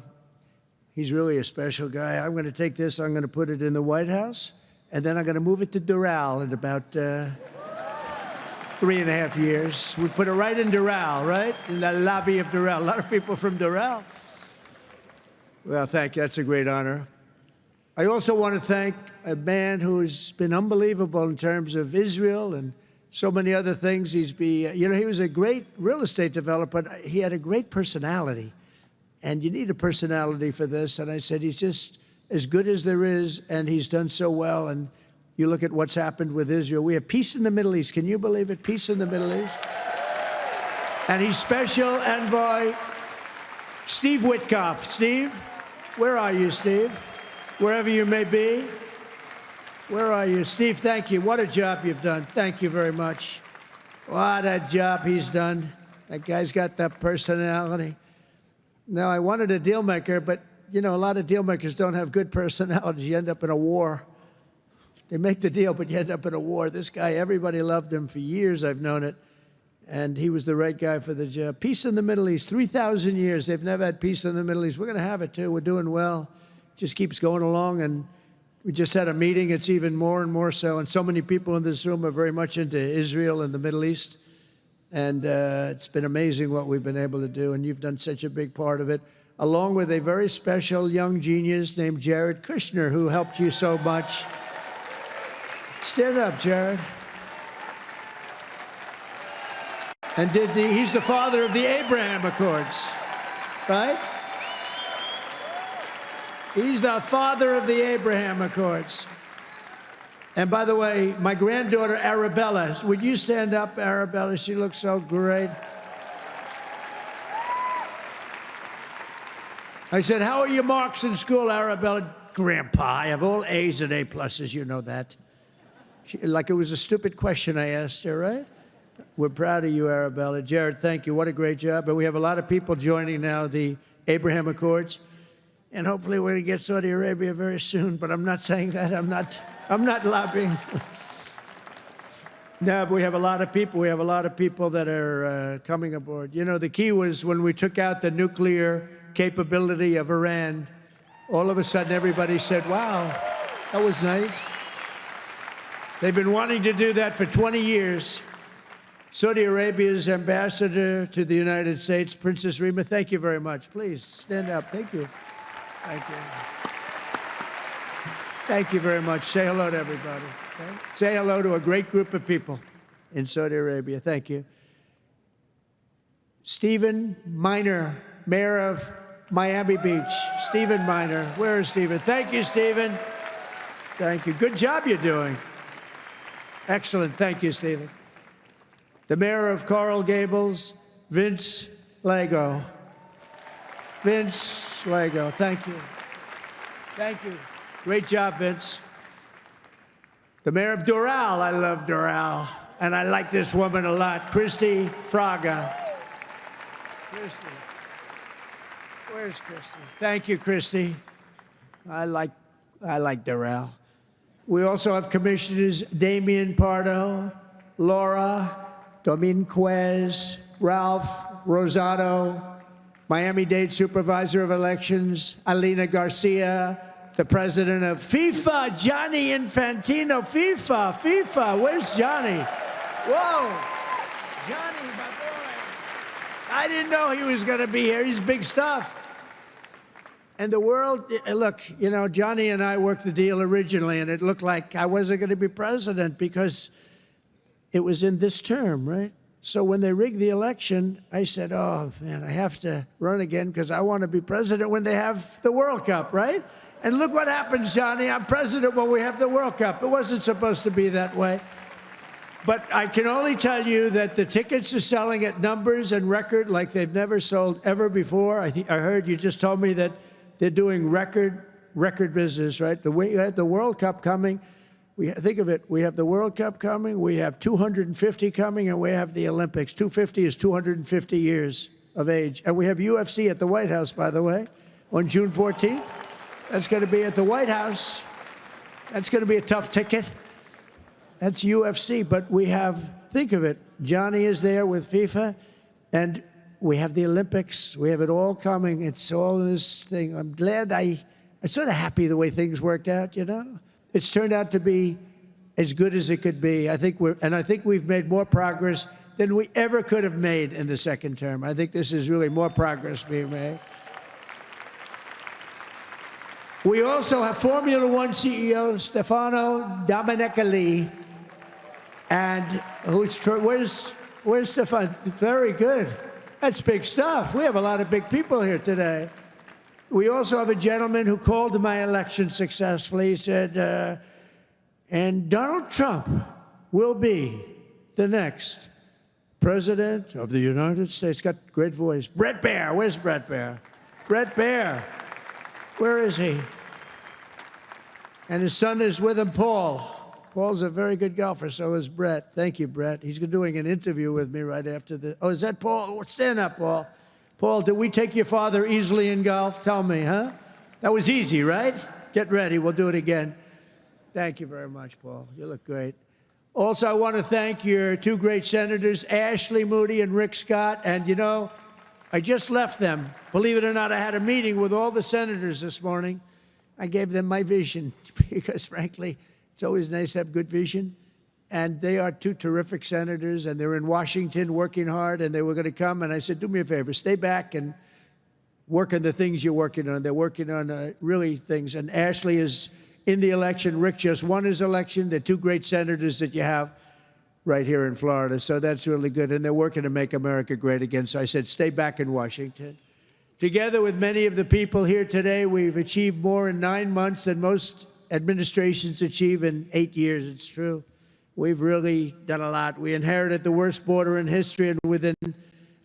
C: he's really a special guy. I'm going to take this, I'm going to put it in the White House, and then I'm going to move it to Doral in about 3.5 years. We put it right in Doral, right? In the lobby of Doral. A lot of people from Doral. Well, thank you. That's a great honor. I also want to thank a man who's been unbelievable in terms of Israel and so many other things. You know, he was a great real estate developer, but he had a great personality. And you need a personality for this. And I said, he's just as good as there is, and he's done so well. And you look at what's happened with Israel. We have peace in the Middle East. Can you believe it? Peace in the Middle East. And he's special envoy Steve Witkoff. Steve, where are you, Steve? Wherever you may be. Where are you? Steve, thank you. What a job you've done. Thank you very much. What a job he's done. That guy's got that personality. Now, I wanted a deal maker, but, you know, a lot of deal makers don't have good personalities. You end up in a war. They make the deal, but you end up in a war. This guy, everybody loved him for years. I've known it. And he was the right guy for the job. Peace in the Middle East, 3,000 years. They've never had peace in the Middle East. We're going to have it, too. We're doing well. Just keeps going along. And we just had a meeting. It's even more and more so. And so many people in this room are very much into Israel and the Middle East. And it's been amazing what we've been able to do. And you've done such a big part of it, along with a very special young genius named Jared Kushner, who helped you so much. Stand up, Jared. And he's the father of the Abraham Accords, right? He's the father of the Abraham Accords. And by the way, my granddaughter, Arabella, would you stand up, Arabella? She looks so great. I said, how are your marks in school, Arabella? Grandpa, I have all A's and A pluses, you know that. Like it was a stupid question I asked her, right? We're proud of you, Arabella. Jared, thank you. What a great job. And we have a lot of people joining now the Abraham Accords. And hopefully we're going to get Saudi Arabia very soon. But I'm not saying that. I'm not lobbying. No, but we have a lot of people. We have a lot of people that are coming aboard. You know, the key was when we took out the nuclear capability of Iran, all of a sudden everybody said, wow, that was nice. They've been wanting to do that for 20 years. Saudi Arabia's ambassador to the United States, Princess Rima, thank you very much. Please stand up. Thank you. Thank you. Thank you very much. Say hello to everybody. Okay? Say hello to a great group of people in Saudi Arabia. Thank you. Stephen Miner, mayor of Miami Beach. Stephen Miner. Where is Stephen? Thank you, Stephen. Thank you. Good job you're doing. Excellent. Thank you, Stephen. The mayor of Coral Gables, Vince Lago. Vince Lago, thank you. Thank you. Great job, Vince. The mayor of Doral, I love Doral. And I like this woman a lot, Christy Fraga. Christy. Where's Christy? Thank you, Christy. I like Doral. We also have commissioners Damian Pardo, Laura Dominguez, Ralph Rosado, Miami-Dade Supervisor of Elections, Alina Garcia, the president of FIFA, Gianni Infantino. FIFA, where's Johnny? Whoa, Johnny, my boy. I didn't know he was going to be here. He's big stuff. And the world, look, you know, Johnny and I worked the deal originally, and it looked like I wasn't going to be president because it was in this term, right? So when they rigged the election, I said, oh, man, I have to run again because I want to be president when they have the World Cup, right? And look what happens, Johnny. I'm president when we have the World Cup. It wasn't supposed to be that way. But I can only tell you that the tickets are selling at numbers and record like they've never sold ever before. I heard you just told me that they're doing record business, right? The way you had the World Cup coming, think of it, we have the World Cup coming, we have 250 coming, and we have the Olympics. 250 is 250 years of age. And we have UFC at the White House, by the way, on June 14th. That's going to be at the White House. That's going to be a tough ticket. That's UFC, but we have, think of it, Johnny is there with FIFA, and we have the Olympics. We have it all coming. It's all this thing. I'm glad I'm sort of happy the way things worked out, you know? It's turned out to be as good as it could be. I think we've made more progress than we ever could have made in the second term. I think this is really more progress being made. We also have Formula One CEO Stefano Domenicali, and where's Stefano? Very good. That's big stuff. We have a lot of big people here today. We also have a gentleman who called my election successfully. He said, and Donald Trump will be the next president of the United States. Got a great voice. Brett Baer. Where's Brett Baer? Brett Baer. Where is he? And his son is with him, Paul. Paul's a very good golfer, so is Brett. Thank you, Brett. He's doing an interview with me right after the... Oh, is that Paul? Oh, stand up, Paul. Paul, did we take your father easily in golf? Tell me, huh? That was easy, right? Get ready. We'll do it again. Thank you very much, Paul. You look great. Also, I want to thank your two great senators, Ashley Moody and Rick Scott. And, you know, I just left them. Believe it or not, I had a meeting with all the senators this morning. I gave them my vision because, frankly, it's always nice to have good vision. And they are two terrific senators, and they're in Washington working hard, and they were going to come. And I said, do me a favor, stay back and work on the things you're working on. They're working on really things. And Ashley is in the election. Rick just won his election. They're two great senators that you have right here in Florida. So that's really good. And they're working to make America great again. So I said, stay back in Washington. Together with many of the people here today, we've achieved more in 9 months than most administrations achieve in 8 years. It's true. We've really done a lot. We inherited the worst border in history, and within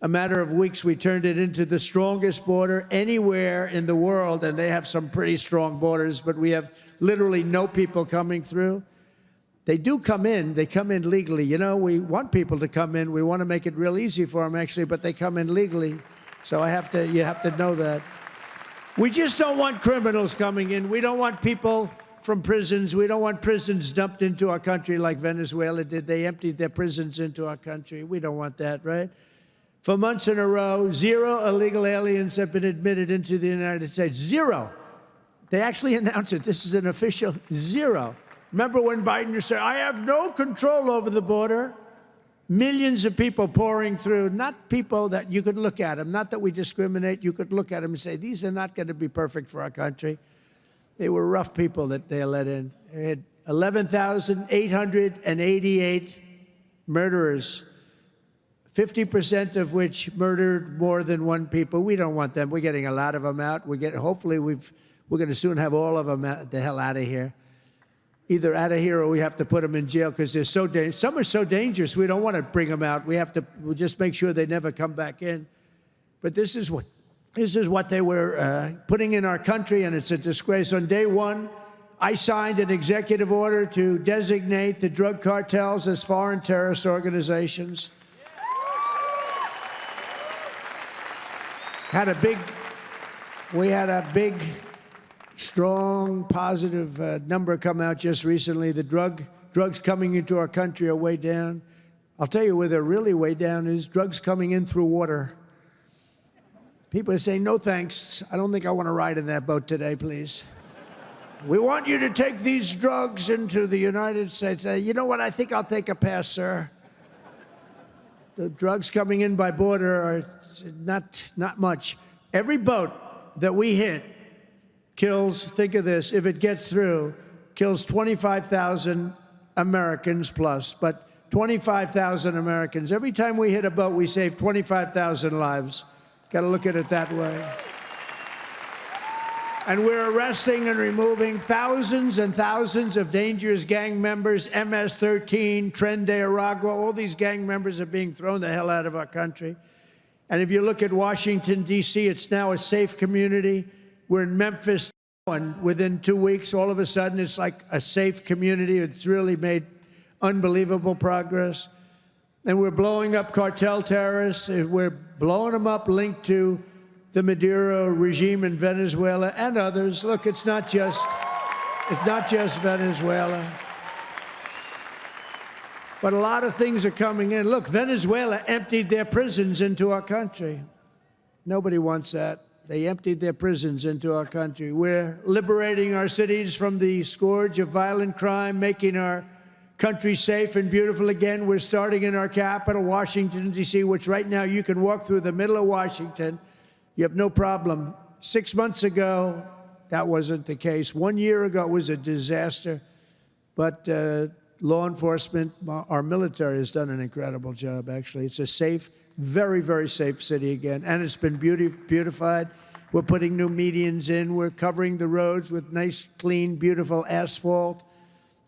C: a matter of weeks, we turned it into the strongest border anywhere in the world, and they have some pretty strong borders, but we have literally no people coming through. They do come in. They come in legally. You know, we want people to come in. We want to make it real easy for them, actually, but they come in legally. So you have to know that. We just don't want criminals coming in. We don't want people from prisons. We don't want prisons dumped into our country like Venezuela did. They emptied their prisons into our country. We don't want that, right? For months in a row, 0 illegal aliens have been admitted into the United States. 0. They actually announced it. This is an official 0. Remember when Biden said, I have no control over the border? Millions of people pouring through, not people that you could look at them, not that we discriminate. You could look at them and say, these are not going to be perfect for our country. They were rough people that they let in. They had 11,888 murderers, 50% of which murdered more than one people. We don't want them. We're getting a lot of them out. Hopefully, we're going to soon have all of them the hell out of here. Either out of here or we have to put them in jail because they're so dangerous. Some are so dangerous, we don't want to bring them out. We'll just make sure they never come back in. But this is what they were putting in our country, and it's a disgrace. On day one, I signed an executive order to designate the drug cartels as foreign terrorist organizations. We had a big, strong, positive number come out just recently. The drugs coming into our country are way down. I'll tell you where they're really way down is drugs coming in through water. People are saying, no thanks. I don't think I want to ride in that boat today, please. We want you to take these drugs into the United States. You know what? I think I'll take a pass, sir. The drugs coming in by border are not much. Every boat that we hit kills, think of this, if it gets through, kills 25,000 Americans plus, but 25,000 Americans. Every time we hit a boat, we save 25,000 lives. Got to look at it that way. And we're arresting and removing thousands and thousands of dangerous gang members, MS-13, Tren de Aragua, all these gang members are being thrown the hell out of our country. And if you look at Washington, D.C., it's now a safe community. We're in Memphis, and within 2 weeks, all of a sudden, it's like a safe community. It's really made unbelievable progress. And we're blowing up cartel terrorists. We're blowing them up linked to the Maduro regime in Venezuela and others. Look, it's not just Venezuela. But a lot of things are coming in. Look, Venezuela emptied their prisons into our country. Nobody wants that. They emptied their prisons into our country. We're liberating our cities from the scourge of violent crime, making our country safe and beautiful again. We're starting in our capital, Washington, D.C., which right now you can walk through the middle of Washington. You have no problem. 6 months ago, that wasn't the case. 1 year ago, it was a disaster. But law enforcement, our military has done an incredible job, actually. It's a safe, very, very safe city again. And it's been beautified. We're putting new medians in. We're covering the roads with nice, clean, beautiful asphalt.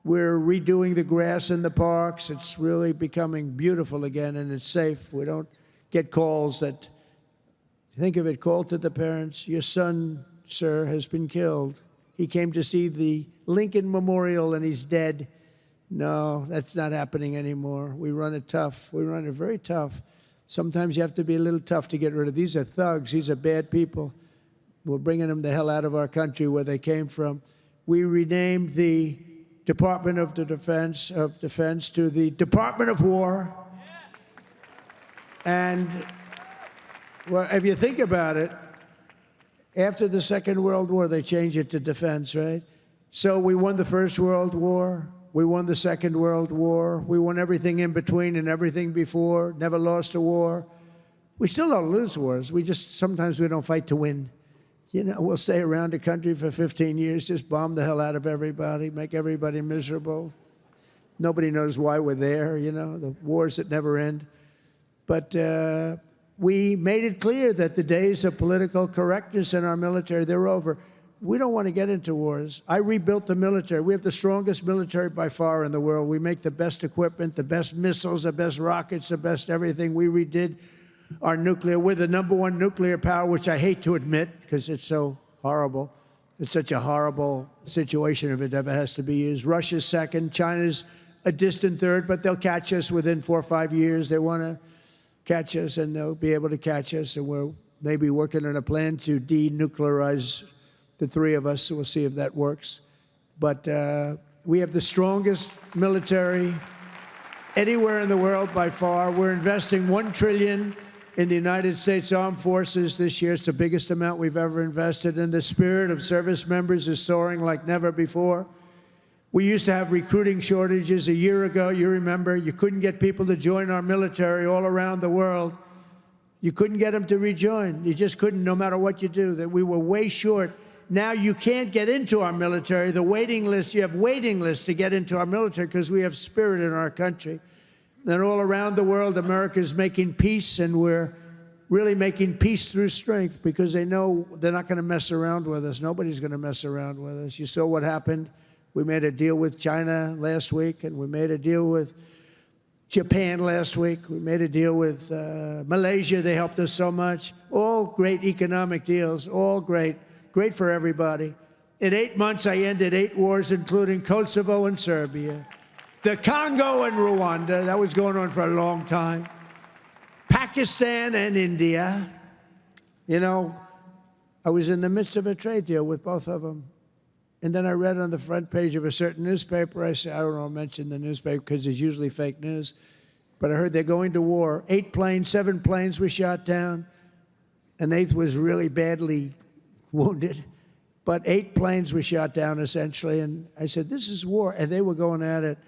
C: We're redoing the grass in the parks. It's really becoming beautiful again, and it's safe. We don't get calls that, think of it, call to the parents, your son, sir, has been killed. He came to see the Lincoln Memorial, and he's dead. No, that's not happening anymore. We run it tough. We run it very tough. Sometimes you have to be a little tough to get rid of. These are thugs. These are bad people. We're bringing them the hell out of our country where they came from. We renamed the Department of Defense to the Department of War. And well, if you think about it, after the Second World War, they changed it to defense, right? So we won the First World War. We won the Second World War. We won everything in between and everything before, never lost a war. We still don't lose wars. Sometimes we don't fight to win. You know, we'll stay around the country for 15 years, just bomb the hell out of everybody, make everybody miserable. Nobody knows why we're there, you know, the wars that never end. But we made it clear that the days of political correctness in our military, they're over. We don't want to get into wars. I rebuilt the military. We have the strongest military by far in the world. We make the best equipment, the best missiles, the best rockets, the best everything. We redid our nuclear. We're the #1 nuclear power, which I hate to admit because it's so horrible. It's such a horrible situation if it ever has to be used. Russia's second. China's a distant third, but they'll catch us within 4 or 5 years. They want to catch us, and they'll be able to catch us. And we're maybe working on a plan to denuclearize the three of us, so we'll see if that works. But we have the strongest military anywhere in the world by far. We're investing $1 trillion in the United States Armed Forces this year. It's the biggest amount we've ever invested, and the spirit of service members is soaring like never before. We used to have recruiting shortages a year ago. You remember, you couldn't get people to join our military all around the world. You couldn't get them to rejoin. You just couldn't, no matter what you do. That we were way short. Now you can't get into our military. The waiting list, you have waiting lists to get into our military because we have spirit in our country. And all around the world, America is making peace, and we're really making peace through strength because they know they're not going to mess around with us. Nobody's going to mess around with us. You saw what happened. We made a deal with China last week, and we made a deal with Japan last week. We made a deal with Malaysia. They helped us so much. All great economic deals, all great. Great for everybody. In 8 months, I ended 8 wars, including Kosovo and Serbia, the Congo and Rwanda. That was going on for a long time. Pakistan and India. You know, I was in the midst of a trade deal with both of them. And then I read on the front page of a certain newspaper, I said, I don't want to mention the newspaper because it's usually fake news, but I heard they're going to war. 7 planes were shot down. An 8th was really badly wounded, but 8 planes were shot down essentially. And I said, this is war. And they were going at it.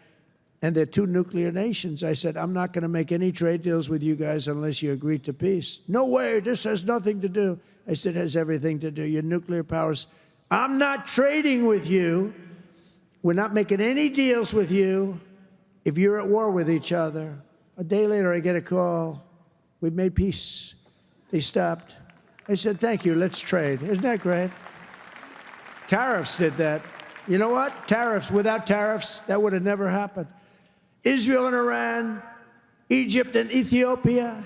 C: And they're 2 nuclear nations. I said, I'm not going to make any trade deals with you guys unless you agree to peace. No way, this has nothing to do. I said, it has everything to do. Your nuclear powers. I'm not trading with you. We're not making any deals with you if you're at war with each other. A day later, I get a call. We've made peace. They stopped. I said, thank you, let's trade. Isn't that great? Tariffs did that. You know what? Tariffs. Without tariffs, that would have never happened. Israel and Iran, Egypt and Ethiopia,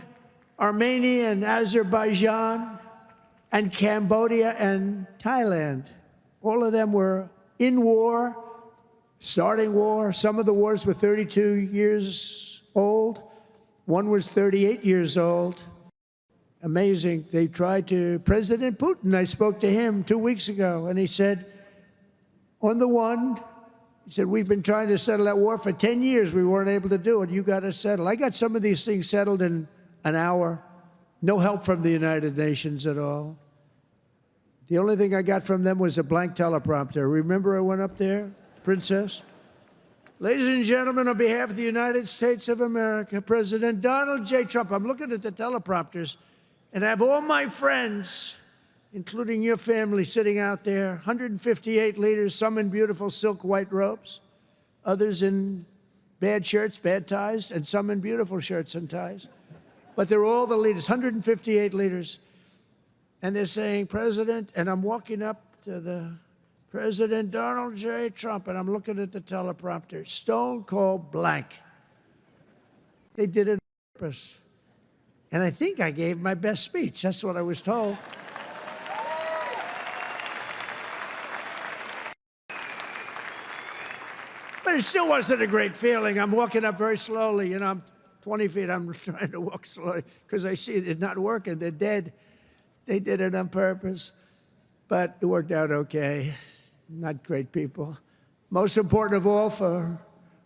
C: Armenia and Azerbaijan, and Cambodia and Thailand. All of them were in war, starting war. Some of the wars were 32 years old. One was 38 years old. Amazing. They tried to, President Putin, I spoke to him 2 weeks ago, and he said, on the one, He said, we've been trying to settle that war for 10 years. We weren't able to do it. You got to settle. I got some of these things settled in an hour. No help from the United Nations at all. The only thing I got from them was a blank teleprompter. Remember I went up there, Princess? Ladies and gentlemen, on behalf of the United States of America, President Donald J. Trump, I'm looking at the teleprompters, and I have all my friends, including your family, sitting out there, 158 leaders, some in beautiful silk white robes, others in bad shirts, bad ties, and some in beautiful shirts and ties. But they're all the leaders, 158 leaders. And they're saying, President, and I'm walking up to the President Donald J. Trump, and I'm looking at the teleprompter, stone cold blank. They did it on purpose. And I think I gave my best speech. That's what I was told. But it still wasn't a great feeling. I'm walking up very slowly. You know, I'm 20 feet. I'm trying to walk slowly because I see it's not working. They're dead. They did it on purpose. But it worked out okay. Not great people. Most important of all, for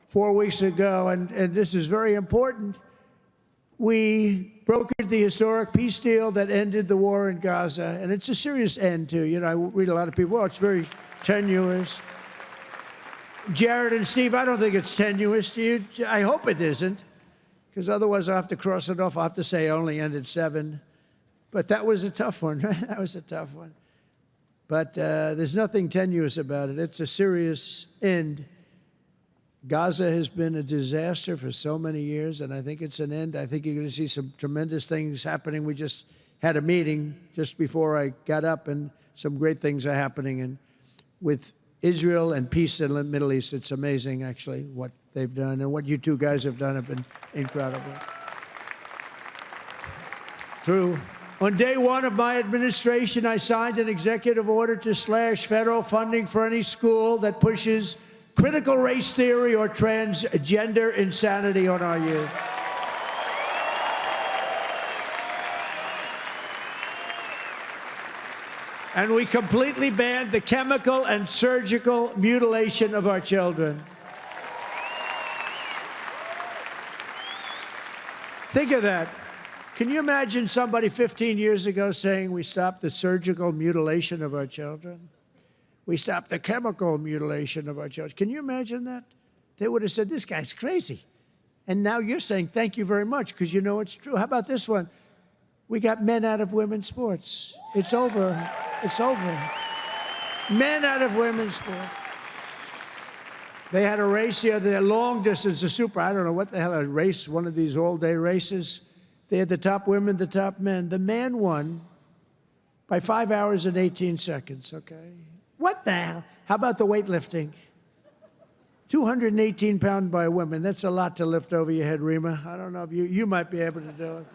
C: 4 weeks ago, and this is very important, we brokered the historic peace deal that ended the war in Gaza. And it's a serious end, too. You know, I read a lot of people, oh, it's very tenuous. Jared and Steve, I don't think it's tenuous. Do you? I hope it isn't, because otherwise I'll have to cross it off. I'll have to say I only ended 7. But that was a tough one, right? That was a tough one. But there's nothing tenuous about it. It's a serious end. Gaza has been a disaster for so many years, and I think it's an end. I think you're going to see some tremendous things happening. We just had a meeting just before I got up, and some great things are happening. And with Israel and peace in the Middle East, it's amazing, actually, what they've done. And what you two guys have done have been incredible. True. On day 1 of my administration, I signed an executive order to slash federal funding for any school that pushes critical race theory or transgender insanity on our youth. And we completely banned the chemical and surgical mutilation of our children. Think of that. Can you imagine somebody 15 years ago saying we stopped the surgical mutilation of our children? We stopped the chemical mutilation of our children. Can you imagine that? They would have said, this guy's crazy. And now you're saying, thank you very much, because you know it's true. How about this one? We got men out of women's sports. It's over. It's over. Men out of women's sports. They had a race the other day, long distance, a super, I don't know what the hell, a race, one of these all-day races. They had the top women, the top men. The man won by 5 hours and 18 seconds, okay? What the hell? How about the weightlifting? 218 pounds by women. That's a lot to lift over your head, Rima. I don't know if you might be able to do it.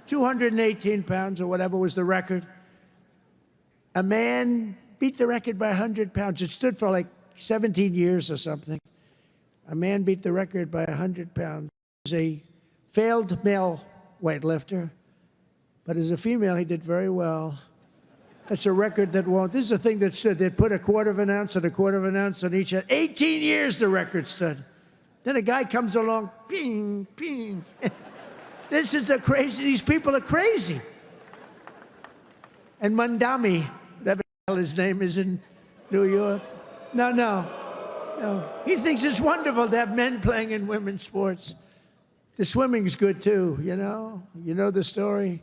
C: 218 pounds or whatever was the record. A man beat the record by 100 pounds. It stood for like 17 years or something. A man beat the record by 100 pounds. He was a failed male weightlifter, but as a female, he did very well. That's a record that won't. This is a thing that stood. They'd put a quarter of an ounce and a quarter of an ounce on each end. 18 years the record stood. Then a guy comes along, ping, ping. This is the crazy. These people are crazy. And Mandami, whatever the hell his name is in New York. No. He thinks it's wonderful to have men playing in women's sports. The swimming's good, too, you know? You know the story?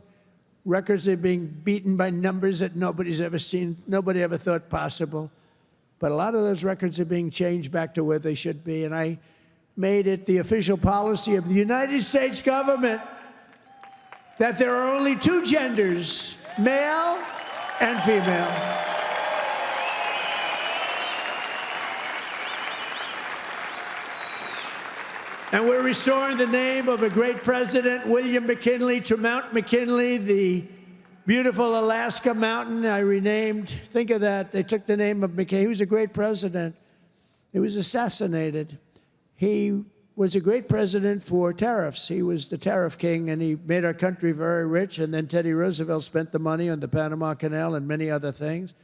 C: Records are being beaten by numbers that nobody's ever seen, nobody ever thought possible. But a lot of those records are being changed back to where they should be, and I made it the official policy of the United States government that there are only 2 genders, male and female. And we're restoring the name of a great president, William McKinley, to Mount McKinley, the beautiful Alaska mountain I renamed. Think of that. They took the name of McKinley. He was a great president. He was assassinated. He was a great president for tariffs. He was the tariff king, and he made our country very rich. And then Teddy Roosevelt spent the money on the Panama Canal and many other things.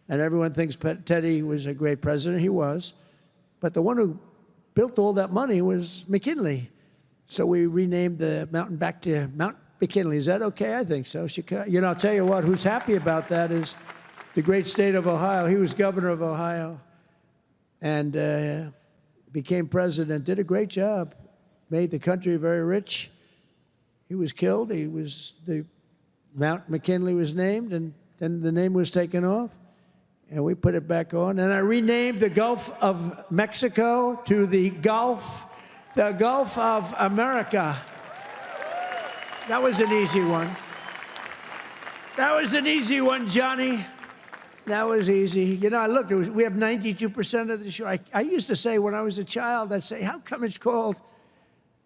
C: And everyone thinks Teddy was a great president. He was. But the one who built all that money was McKinley. So we renamed the mountain back to Mount McKinley. Is that okay? I think so. You know, I'll tell you what, who's happy about that is the great state of Ohio. He was governor of Ohio and became president, did a great job, made the country very rich. He was killed. Mount McKinley was named, and then the name was taken off, and we put it back on. And I renamed the Gulf of Mexico to the Gulf of America. That was an easy one. That was an easy one, Johnny. That was easy. You know, look, we have 92% of the shore. I used to say when I was a child, I'd say, how come it's called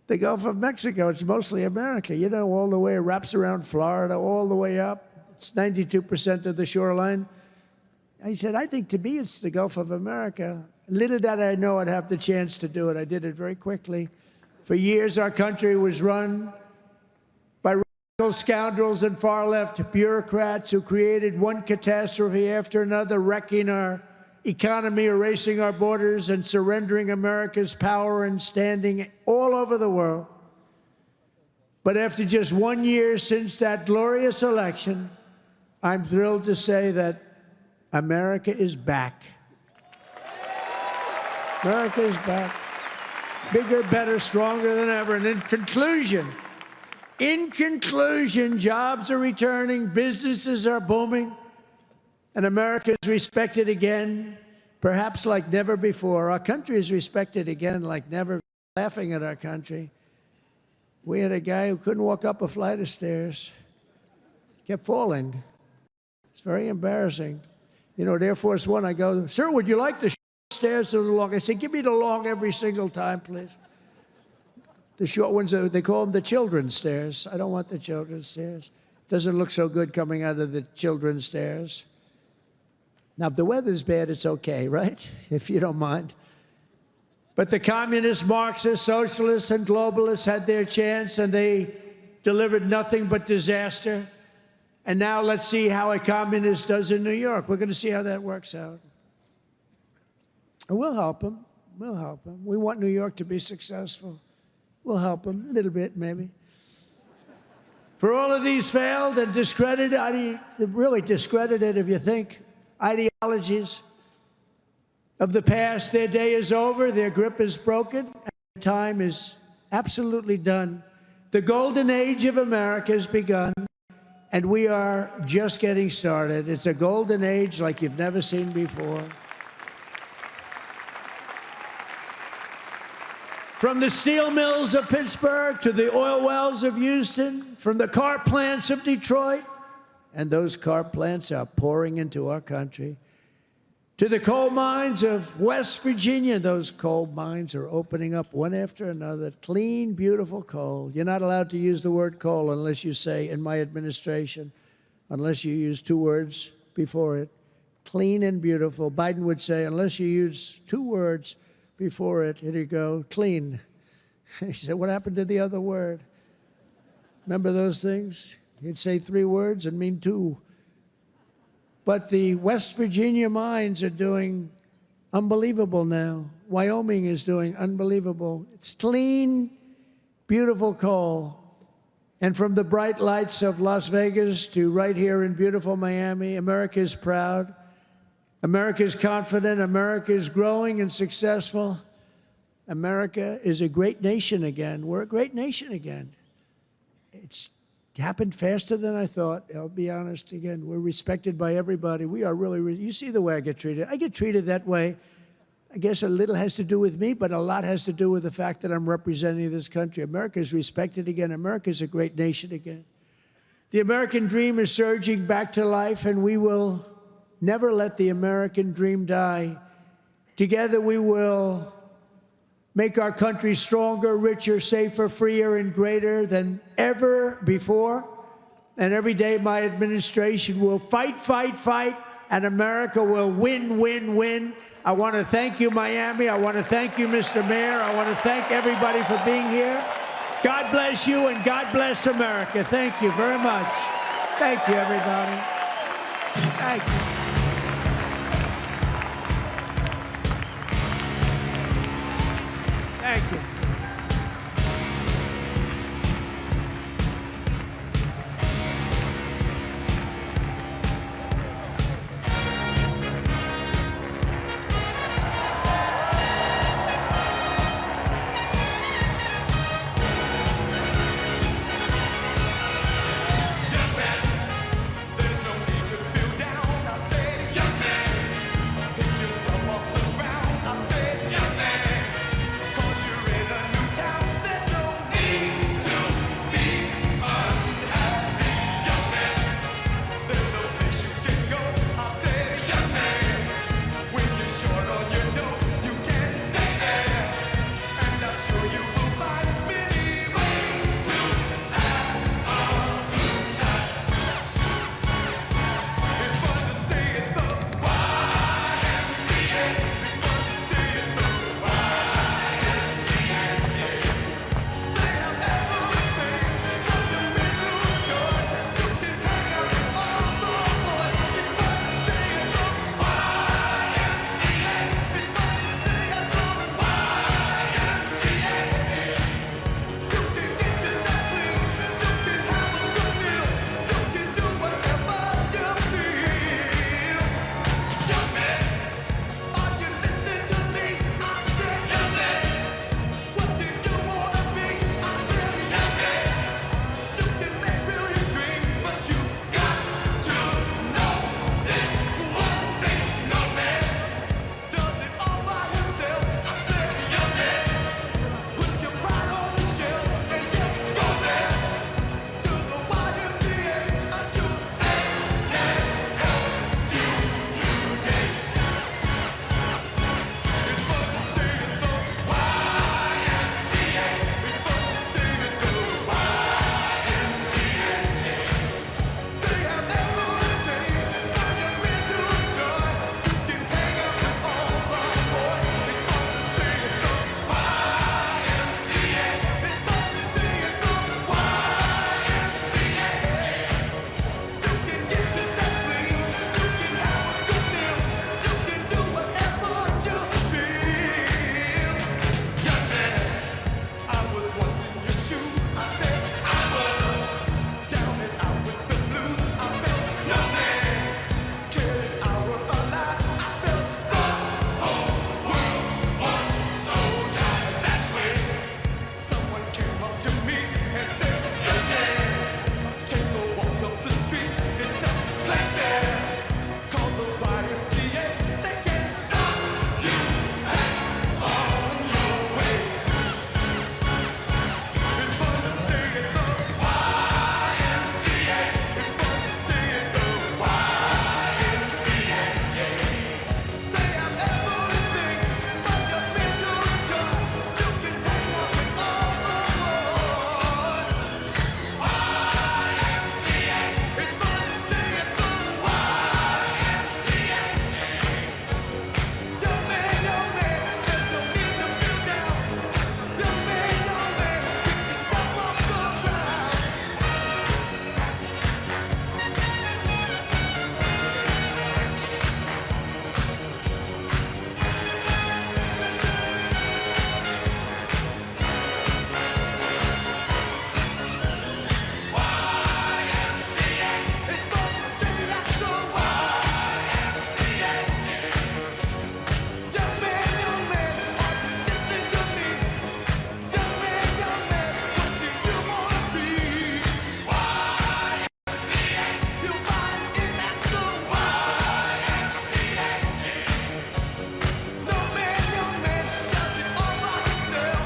C: the Gulf of Mexico? It's mostly America. You know, all the way, it wraps around Florida, all the way up. It's 92% of the shoreline. I said, I think to me it's the Gulf of America. Little did I know I'd have the chance to do it. I did it very quickly. For years, our country was run by radical scoundrels and far-left bureaucrats who created one catastrophe after another, wrecking our economy, erasing our borders, and surrendering America's power and standing all over the world. But after just 1 year since that glorious election, I'm thrilled to say that America is back. America is back. Bigger, better, stronger than ever. And in conclusion, jobs are returning, businesses are booming, and America is respected again, perhaps like never before. Our country is respected again like never. Laughing at our country. We had a guy who couldn't walk up a flight of stairs, kept falling. It's very embarrassing. You know, at Air Force One, I go, sir, would you like the stairs or the long? I said, give me the long every single time, please. The short ones, they call them the children's stairs. I don't want the children's stairs. Doesn't look so good coming out of the children's stairs. Now, if the weather's bad, it's okay, right? If you don't mind. But the communists, Marxists, socialists, and globalists had their chance, and they delivered nothing but disaster. And now let's see how a communist does in New York. We're going to see how that works out. And we'll help them. We'll help them. We want New York to be successful. We'll help them a little bit, maybe. For all of these failed and discredited, really discredited, if you think, ideologies of the past, their day is over, their grip is broken, and their time is absolutely done. The golden age of America has begun, and we are just getting started. It's a golden age like you've never seen before. From the steel mills of Pittsburgh to the oil wells of Houston, from the car plants of Detroit, and those car plants are pouring into our country, to the coal mines of West Virginia. Those coal mines are opening up one after another. Clean, beautiful coal. You're not allowed to use the word coal unless you say, in my administration, unless you use 2 words before it. Clean and beautiful. Biden would say, unless you use 2 words before it, here you go, clean. He said, what happened to the other word? Remember those things? He'd say 3 words and mean 2. But the West Virginia mines are doing unbelievable now. Wyoming is doing unbelievable. It's clean, beautiful coal. And from the bright lights of Las Vegas to right here in beautiful Miami, America is proud. America is confident. America is growing and successful. America is a great nation again. We're a great nation again. It's happened faster than I thought. I'll be honest again. We're respected by everybody. We are really, you see the way I get treated. I get treated that way. I guess a little has to do with me, but a lot has to do with the fact that I'm representing this country. America is respected again. America is a great nation again. The American dream is surging back to life, and we will never let the American dream die. Together we will make our country stronger, richer, safer, freer, and greater than ever before. And every day my administration will fight, fight, fight, and America will win, win, win. I want to thank you, Miami. I want to thank you, Mr. Mayor. I want to thank everybody for being here. God bless you, and God bless America. Thank you very much. Thank you, everybody. Thank you. Thank you.
B: There's no need to feel down. I said, young man, pick yourself off the ground. I said, young man, 'cause you're in a new town. There's no need to be unhappy. Young man, there's a place you can go. I said, young man, when you're short on your dough, you can stay there. And I'm sure you will find many ways to have a good time. It's fun to stay at the YMCA. It's fun to stay at the YMCA. They have everything from the to enjoy. You can hang out with all the boys. It's fun to stay at the YMCA. It's fun to stay at the YMCA. You can get yourself clean. You can have a good meal. You can do whatever you feel. Young man, are you listening to me? I said, young man, what do you wanna be? I said, young man, you can make real your dreams, but you got to know this one thing. No man does it all by himself. I said, young man, put your pride on the shelf and just go there to the YMCA until they can help you today. It's fun to stay at the YMCA. It's fun to stay at the YMCA. They have everything for young men to enjoy. You can hang out with all the boys. It's fun to stay at the YMCA. It's fun to stay at the YMCA. You can get yourself clean. You can have a good meal. You can do whatever you feel. Young man, I was once in your shoes. I said I was down and out with the blues. I felt no man cared I were alive. I felt the whole world was so tired. That's when someone came up to me and said, young man, take a walk up the street. It's a place there called the YMCA. They can stop you on your way. It's fun to stay at the YMCA. It's fun to stay at the YMCA. They have everything for young men to enjoy. You can hang out with all the boys. YMCA. It's fun to stay at the YMCA. Young man, there's no need to feel down. Young man, pick yourself off the ground. YMCA. It's fun to stay at the YMCA. Young man, are you listening to me? Young man, what do you wanna be? YMCA. You'll find it at the YMCA. No man, does it all by himself.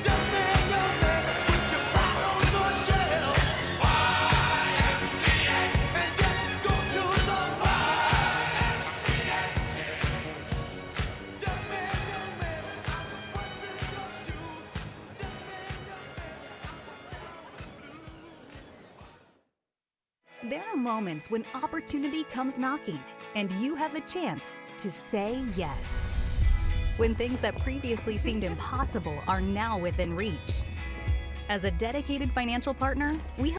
B: Young man, put your pride on the shelf. YMCA. And just go to the YMCA. Young man, I was once in your shoes. Young man, I was down with blues.
E: There are moments when opportunity comes knocking and you have the chance to say yes. When things that previously seemed impossible are now within reach. As a dedicated financial partner, we